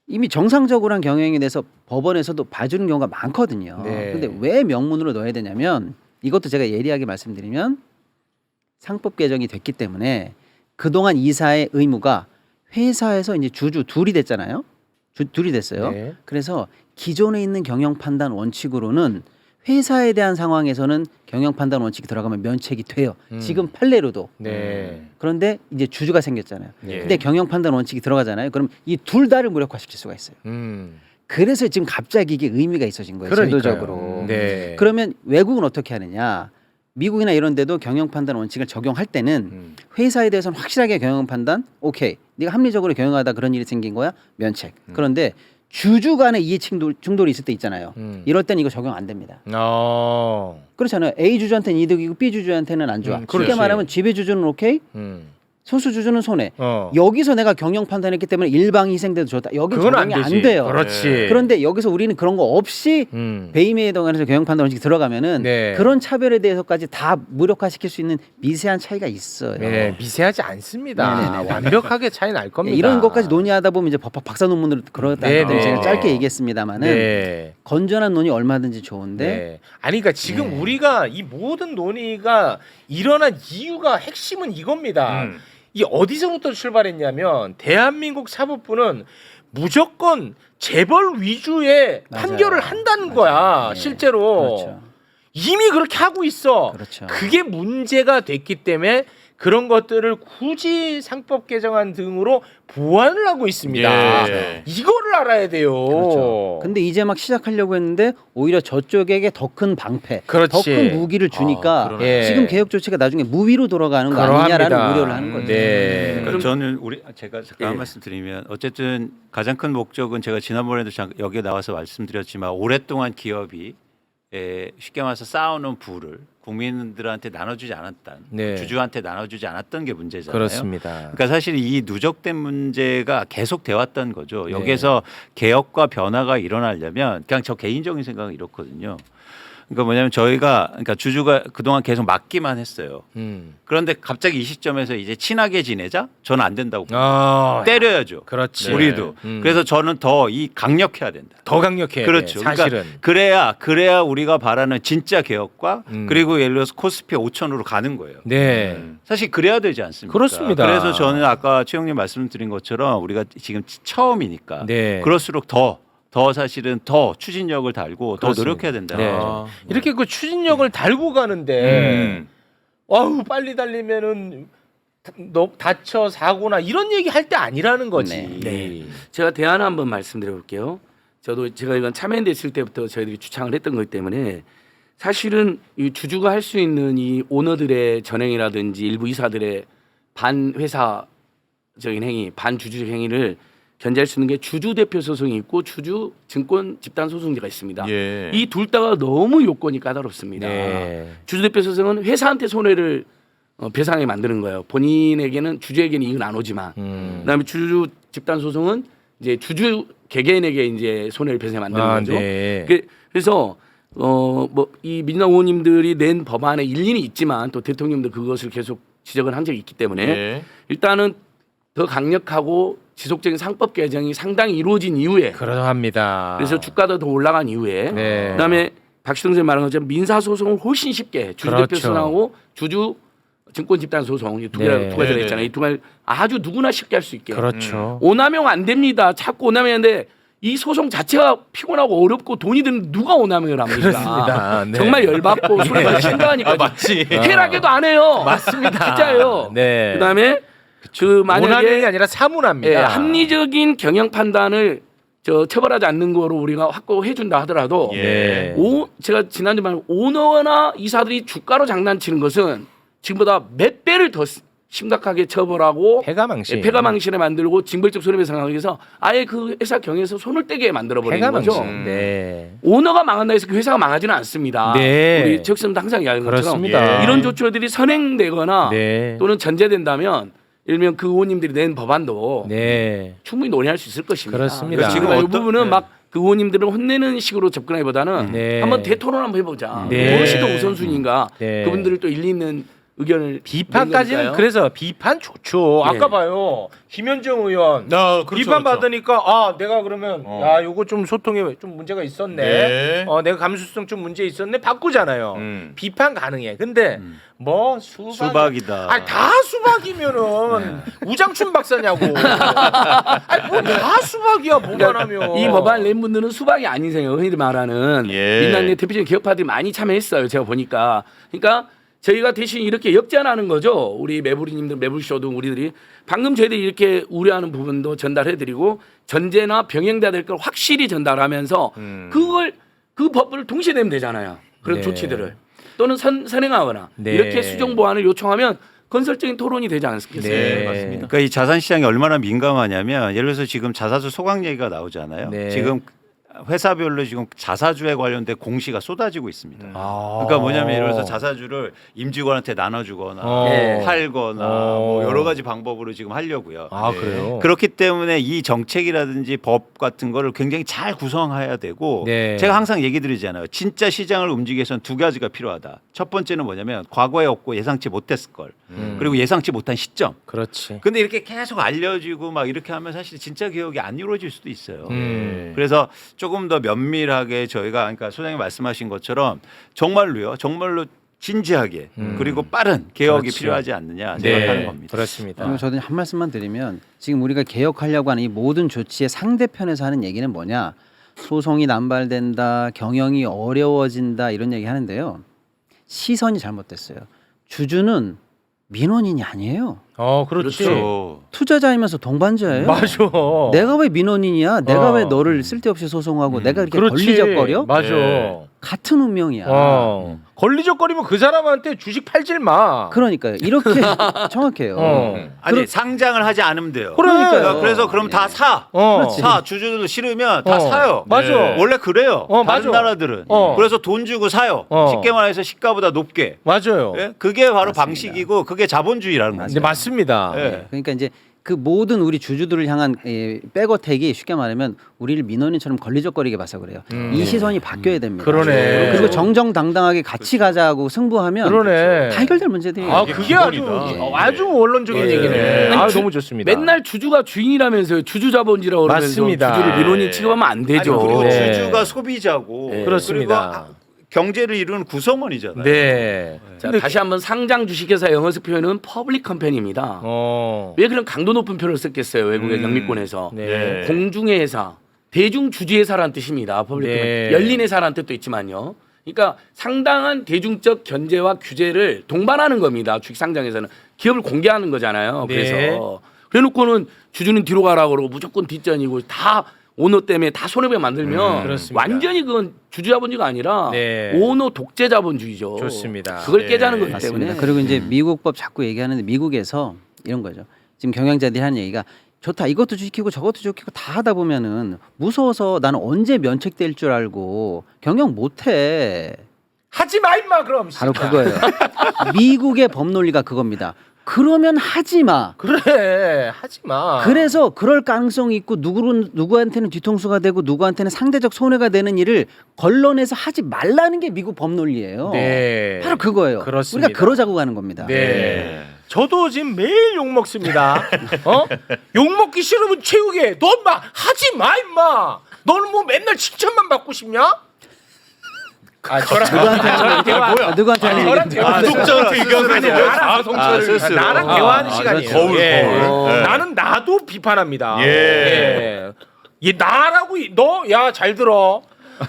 이미 정상적으로 한 경영에 대해서 법원에서도 봐주는 경우가 많거든요. 네. 근데 왜 명문으로 넣어야 되냐면 이것도 제가 예리하게 말씀드리면 상법 개정이 됐기 때문에 그동안 이사의 의무가 회사에서 이제 주주 둘이 됐잖아요. 둘이 됐어요. 네. 그래서 기존에 있는 경영 판단 원칙으로는 회사에 대한 상황에서는 경영 판단 원칙이 들어가면 면책이 돼요. 지금 판례로도. 네. 그런데 이제 주주가 생겼잖아요. 예. 근데 경영 판단 원칙이 들어가잖아요. 그럼 이 둘 다를 무력화시킬 수가 있어요. 그래서 지금 갑자기 이게 의미가 있어진 거예요. 그러니까요. 제도적으로. 네. 그러면 외국은 어떻게 하느냐? 미국이나 이런 데도 경영 판단 원칙을 적용할 때는 회사에 대해서는 확실하게 경영 판단 오케이. 네가 합리적으로 경영하다 그런 일이 생긴 거야. 면책. 그런데 주주 간의 이해 충돌이 있을 때 있잖아요. 이럴 때는 이거 적용 안 됩니다. 그렇잖아요. A 주주한테는 이득이고 B 주주한테는 안 좋아. 쉽게 그렇지. 말하면 지배 주주는 오케이, 소수 주주는 손해. 여기서 내가 경영 판단했기 때문에 일방이 희생돼도 좋다. 여기 그건 안 적용이 안 되지. 돼요. 그렇지. 그런데 여기서 우리는 그런 거 없이 배임에 관해서 경영 판단 원칙이 들어가면은 네. 그런 차별에 대해서까지 다 무력화시킬 수 있는 미세한 차이가 있어요. 네, 미세하지 않습니다. 네네네. 완벽하게 차이 날 겁니다. 이런 것까지 논의하다 보면 이제 법학 박사 논문으로 그러다 네네. 제가 짧게 얘기했습니다만은 네. 건전한 논의 얼마든지 좋은데 네. 아니 그러니까 지금 우리가 이 모든 논의가 일어난 이유가 핵심은 이겁니다. 이 어디서부터 출발했냐면 대한민국 사법부는 무조건 재벌 위주의 맞아요. 판결을 한다는 거야. 네. 실제로 그렇죠. 이미 그렇게 하고 있어. 그렇죠. 그게 문제가 됐기 때문에 그런 것들을 굳이 상법 개정안 등으로 보완을 하고 있습니다. 예. 이거를 알아야 돼요. 그렇죠. 근데 이제 막 시작하려고 했는데 오히려 저쪽에게 더 큰 방패, 그렇지. 더 큰 무기를 주니까 그러네. 예. 지금 개혁 조치가 나중에 무위로 돌아가는 거 그러합니다. 아니냐라는 우려를 하는 거죠. 네. 그러니까 저는 제가 잠깐 한 예. 말씀 드리면 어쨌든 가장 큰 목적은 제가 지난번에도 여기에 나와서 말씀드렸지만 오랫동안 기업이 쉽게 말해서 쌓아놓은 부를 국민들한테 나눠주지 않았던 네. 주주한테 나눠주지 않았던 게 문제잖아요. 그렇습니다. 그러니까 사실 이 누적된 문제가 계속 돼 왔던 거죠. 네. 여기에서 개혁과 변화가 일어나려면 그냥 저 개인적인 생각은 이렇거든요. 그러니까 뭐냐면 저희가 그러니까 주주가 그동안 계속 맡기만 했어요. 그런데 갑자기 이 시점에서 이제 친하게 지내자? 저는 안 된다고 봅니다. 때려야죠. 그렇지. 우리도. 그래서 저는 더 강력해야 된다. 더 강력해야 그렇죠. 돼, 사실은. 그러니까 그래야 우리가 바라는 진짜 개혁과 그리고 예를 들어서 코스피 5천으로 가는 거예요. 네. 사실 그래야 되지 않습니까? 그렇습니다. 그래서 저는 아까 최영님 말씀드린 것처럼 우리가 지금 처음이니까 네. 그럴수록 더 사실은 더 추진력을 달고 더 그렇습니다. 노력해야 된다. 네. 이렇게 그 추진력을 달고 가는데 아우 빨리 달리면은 너 다쳐 사고나 이런 얘기 할 때 아니라는 거지. 네. 제가 대안 한번 말씀드려 볼게요. 제가 이건 참여연대 있을 때부터 저희들이 주창을 했던 거기 때문에 사실은 이 주주가 할 수 있는 이 오너들의 전행이라든지 일부 이사들의 반회사적인 행위, 반주주적 행위를 견제할 수 있는 게 주주 대표 소송이 있고 주주 증권 집단 소송제가 있습니다. 예. 이 둘 다가 너무 요건이 까다롭습니다. 네. 주주 대표 소송은 회사한테 손해를 배상하게 만드는 거예요. 본인에게는 주주에게는 이익은 안 오지만, 그다음에 주주 집단 소송은 이제 주주 개개인에게 이제 손해를 배상해 만드는 거죠. 네. 그래서 뭐 이 민주당 의원님들이 낸 법안에 일리는 있지만 또 대통령도 그것을 계속 지적을 한 적이 있기 때문에 예. 일단은 더 강력하고 지속적인 상법 개정이 상당히 이루어진 이후에 그러합니다. 그래서 주가도 더 올라간 이후에 네. 그다음에 박시동 선생님 말한 것처럼 민사 소송을 훨씬 쉽게 주주 그렇죠. 대표 소송하고 주주 증권 집단 소송 이 두 네. 가지 네네. 있잖아요. 이 두 가지 아주 누구나 쉽게 할 수 있게. 그렇죠. 오남용 안 됩니다. 자꾸 오남용인데 이 소송 자체가 피곤하고 어렵고 돈이 드는 누가 오남용을 합니까? 그렇습니다. 네. 정말 열받고 소리가 심각하니까 맞지. 쾌락에도 안 해요. 맞습니다. 진짜예요. 네. 그다음에 그 오남용이 만약에 아니라 사문합니다. 예, 합리적인 경영 판단을 처벌하지 않는 거로 우리가 확보해 준다 하더라도 네. 제가 지난주에 말한 오너나 이사들이 주가로 장난치는 것은 지금보다 몇 배를 더 심각하게 처벌하고 폐가망신. 폐가망신에 만들고 징벌적 손해배상하기 위해서 아예 그 회사 경영에서 손을 떼게 만들어 버리는 거죠. 폐가망신. 네. 오너가 망한다 해서 그 회사가 망하지는 않습니다. 네. 우리 적선도 항상 이야기하는 것처럼 그렇습니다. 예. 이런 조처들이 선행되거나 네. 또는 전제된다면 일명 그 의원님들이 낸 법안도 네. 충분히 논의할 수 있을 것입니다. 그렇습니다. 지금 지금 이 어떤- 부분은 네. 막 그 의원님들을 혼내는 식으로 접근하기보다는 네. 한번 대토론 한번 해보자. 네. 무엇이 더 우선순위인가? 네. 그분들을 또 일리 있는 의견을 비판까지는 낸 거니까요. 그래서 비판 좋죠. 네. 아까 봐요. 김현정 의원 그렇죠, 비판 그렇죠. 받으니까 내가 그러면 어. 야 요거 좀 소통에 좀 문제가 있었네. 네. 내가 감수성 좀 문제 있었네. 바꾸잖아요. 비판 가능해. 근데 뭐 수박이다. 다 수박이면은 우장춘 박사냐고. 뭐다 수박이야 뭐만 하면. 이 법안을 낸 분들은 수박이 아니세요. 흔히 말하는 예. 민당의 대표적인 개혁파들이 많이 참여했어요. 제가 보니까. 그러니까 저희가 대신 이렇게 역전하는 거죠. 우리 매부리님들, 매불쇼도 우리들이 방금 저희들이 이렇게 우려하는 부분도 전달해드리고 전제나 병행돼야 될 걸 확실히 전달하면서 그걸 그 법을 동시에 내면 되잖아요. 그런 네. 조치들을 또는 선행하거나 네. 이렇게 수정 보완을 요청하면 건설적인 토론이 되지 않겠어요? 네. 맞습니다. 그러니까 이 자산 시장이 얼마나 민감하냐면 예를 들어서 지금 자사주 소각 얘기가 나오잖아요. 네. 지금 회사별로 지금 자사주에 관련된 공시가 쏟아지고 있습니다. 아. 그러니까 뭐냐면 예를 들어서 자사주를 임직원한테 나눠주거나 네. 팔거나 뭐 여러 가지 방법으로 지금 하려고요. 아 그래요. 그렇기 때문에 이 정책이라든지 법 같은 거를 굉장히 잘 구성해야 되고 네. 제가 항상 얘기 드리잖아요. 진짜 시장을 움직이기 위해서는 두 가지가 필요하다. 첫 번째는 뭐냐면 과거에 없고 예상치 못했을 걸. 그리고 예상치 못한 시점. 그렇지. 근데 이렇게 계속 알려지고 막 이렇게 하면 사실 진짜 개혁이 안 이루어질 수도 있어요. 그래서 조금 더 면밀하게 저희가 그러니까 소장님 말씀하신 것처럼 정말로요. 정말로 진지하게 그리고 빠른 개혁이 그렇죠. 필요하지 않느냐 네. 생각하는 겁니다. 그렇습니다. 그럼 저도 한 말씀만 드리면 지금 우리가 개혁하려고 하는 이 모든 조치의 상대편에서 하는 얘기는 뭐냐? 소송이 남발된다, 경영이 어려워진다 이런 얘기 하는데요. 시선이 잘못됐어요. 주주는 민원인이 아니에요. 그렇지. 그렇죠. 투자자이면서 동반자예요. 맞아. 내가 왜 민원인이야? 내가 어. 왜 너를 쓸데없이 소송하고 내가 이렇게 그렇지. 걸리적거려? 맞아. 네. 같은 운명이야. 걸리적거리면 그 사람한테 주식 팔질 마. 그러니까요. 이렇게 정확해요. 아니 상장을 하지 않으면 돼요. 그러니까요. 그래서 그럼 다 사. 그렇지. 사 주주들도 싫으면 다 사요. 맞아. 네. 원래 그래요. 다른 맞아. 나라들은. 그래서 돈 주고 사요. 쉽게 말해서 시가보다 높게. 맞아요. 예? 그게 바로 맞습니다. 방식이고 그게 자본주의라는 거죠. 네, 맞습니다. 예. 그러니까 이제 그 모든 우리 주주들을 향한 백어택이 쉽게 말하면 우리를 민원인처럼 걸리적거리게 봐서 그래요. 이 시선이 바뀌어야 됩니다. 그러네. 그리고 정정당당하게 같이 가자고 승부하면 그러네. 다 해결될 문제들이에요. 아, 그게 아주 기본이다. 아주 원론적인 얘기네. 아니, 아, 너무 좋습니다. 맨날 주주가 주인이라면서요. 주주 자본주의라고 그러면서 맞습니다. 주주를 민원인 취급하면 안 되죠. 아니, 그리고 네. 주주가 소비자고 그렇습니다. 그리고 경제를 이루는 구성원이잖아요. 네. 자, 다시 한번 상장 주식회사 영어식 표현은 퍼블릭 컴퍼니입니다. 왜 그런 강도 높은 표현을 썼겠어요. 외국의 영미권에서. 네. 공중의 회사, 대중 주주 회사라는 뜻입니다. 퍼블릭 네. 컴퍼니. 열린 회사라는 뜻도 있지만요. 그러니까 상당한 대중적 견제와 규제를 동반하는 겁니다. 주식 상장에서는 기업을 공개하는 거잖아요. 네. 그래서 그래놓고는 주주는 뒤로 가라고 그러고 무조건 뒷전이고 다 오너 때문에 다 손해배 만들면 그렇습니다. 완전히 그건 주주 자본주의가 아니라 네. 오너 독재 자본주의죠. 좋습니다. 그걸 깨자는 거기 맞습니다. 때문에. 그리고 이제 미국법 자꾸 얘기하는데 미국에서 이런 거죠. 지금 경영자들이 하는 얘기가 좋다. 이것도 지키고 저것도 지키고 다 하다 보면은 무서워서 나는 언제 면책될 줄 알고 경영 못해. 하지 마 임마 그럼. 바로 진짜. 그거예요. 미국의 법 논리가 그겁니다. 그러면 하지 마. 그래. 하지 마. 그래서 그럴 가능성이 있고 누구한테는 뒤통수가 되고 누구한테는 상대적 손해가 되는 일을 걸러내서 하지 말라는 게 미국 법 논리예요. 네. 바로 그거예요. 그렇습니다. 우리가 그러자고 가는 겁니다. 네. 저도 지금 매일 욕 먹습니다. 욕 먹기 싫으면 채우게. 너 인마 하지 마 임마. 너는 뭐 맨날 칭찬만 받고 싶냐? 아, 누구한테 하는 대화. 누구한테 하는 저랑 얘기인지. 대화. 구독자한테 얘기하는 나랑 성찰을 나랑 대화하는 시간이에요. 거울, 예. 거울. 네. 나는 나도 비판합니다. 예. 얘 나라고 너 야 잘 들어.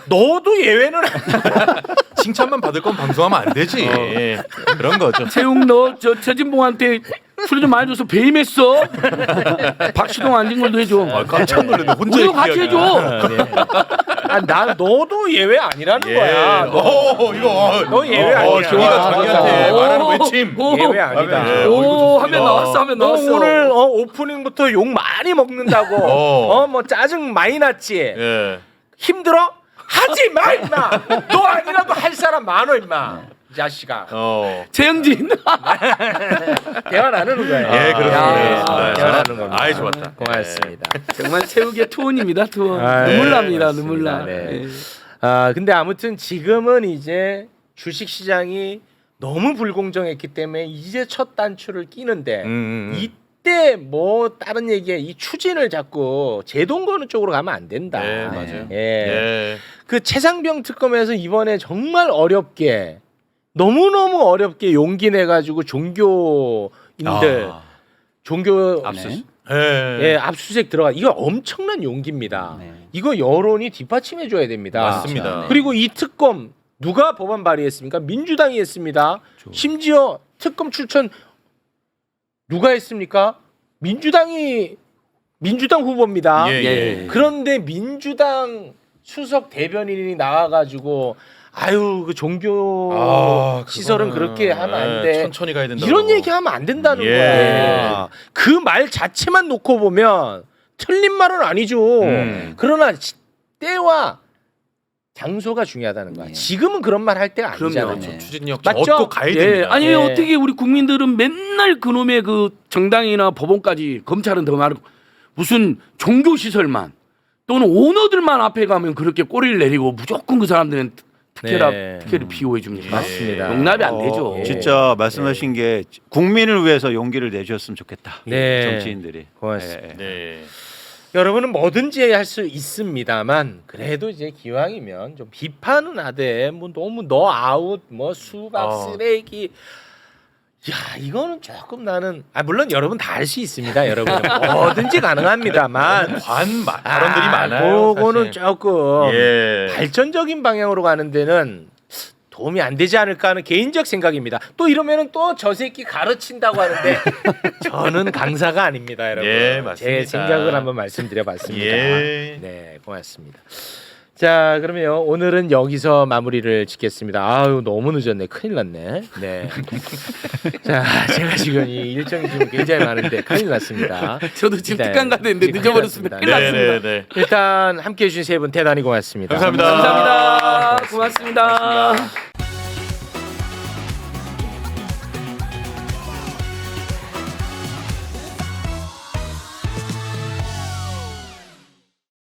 너도 예외는 칭찬만 받을 건 방송하면 안 되지. 그런 거죠. 채용 너저 최진봉한테 술 좀 많이 줘서 배임했어. 박시동 안진걸도 해줘. 깜짝 놀랐네. 혼자 우리도 같이 해줘. 아, 나 너도 예외 아니라는 예. 거야. 이거 너 예외 아니야. 경희가 자기한테 오, 말하는 외침. 오, 예외 아니다. 오, 하면 나왔어. 하면 너 나왔어. 오늘 오프닝부터 욕 많이 먹는다고. 뭐 짜증 많이 났지. 예. 힘들어? 하지 마 임마. 너 아니라도 할 사람 많어 임마. 이 자식아. 최영진. 대화 나누는 거예요. 예, 그렇습니다. 야, 대화 나누는 겁니다. 아이, 좋았다. 고맙습니다. 정말 최욱의 투혼입니다. 투혼. 아, 눈물 네, 납니다. 맞습니다. 눈물 나. 네. 네. 근데 아무튼 지금은 이제 주식 시장이 너무 불공정했기 때문에 이제 첫 단추를 끼는데 이때 뭐 다른 얘기에 이 추진을 자꾸 제동 거는 쪽으로 가면 안 된다. 네, 맞아요. 예. 그 최상병 특검에서 이번에 정말 어렵게 너무너무 어렵게 용기 내 가지고 종교인들 종교 압수수색. 예, 압수수색 들어가. 이거 엄청난 용기입니다. 네. 이거 여론이 뒷받침해 줘야 됩니다. 맞습니다. 그리고 이 특검 누가 법안 발의했습니까? 민주당이 했습니다. 심지어 특검 출천 누가 했습니까? 민주당 후보입니다. 예. 그런데 민주당 수석 대변인이 나와가지고 아유 그 종교 시설은 그렇게 하면 안 돼. 천천히 가야 된다. 이런 얘기하면 안 된다는 예. 거야. 그 말 자체만 놓고 보면 틀린 말은 아니죠. 그러나 때와 장소가 중요하다는 거야. 지금은 그런 말 할 때가 아니잖아요. 그럼요. 추진력 맞죠? 얻고 가야 예. 됩니다. 아니 예. 어떻게 우리 국민들은 맨날 그놈의 그 정당이나 법원까지 검찰은 더 많고 무슨 종교 시설만 또는 오너들만 앞에 가면 그렇게 꼬리를 내리고 무조건 그 사람들은 특혜를 비호해 줍니까? 맞습니다. 용납이 안 되죠. 진짜 말씀하신 게 국민을 위해서 용기를 내주셨으면 좋겠다. 네. 정치인들이. 고맙습니다. 네. 여러분은 뭐든지 할 수 있습니다만 그래도 이제 기왕이면 좀 비판은 하되 뭐 너무 너 아웃 뭐 수박 쓰레기 야 이거는 조금 나는 물론 여러분 다 할 수 있습니다. 여러분 뭐든지 가능합니다만 발언들이 많아요. 그거는 사실. 조금 예. 발전적인 방향으로 가는 데는 도움이 안 되지 않을까 하는 개인적 생각입니다. 또 이러면은 또 저 새끼 가르친다고 하는데 저는 강사가 아닙니다, 여러분. 예, 맞습니다. 제 생각을 한번 말씀드려봤습니다. 예. 네, 고맙습니다. 자, 그러면요 오늘은 여기서 마무리를 짓겠습니다. 아유 너무 늦었네, 큰일 났네. 네. 자, 제가 지금 이 일정이 지금 굉장히 많은데 큰일 났습니다. 저도 지금 네, 특강 가는데 큰일 늦어버렸습니다. 큰일 났습니다. 났습니다. 네. 일단 함께해 주신 세 분 대단히 고맙습니다. 감사합니다. 감사합니다. 고맙습니다.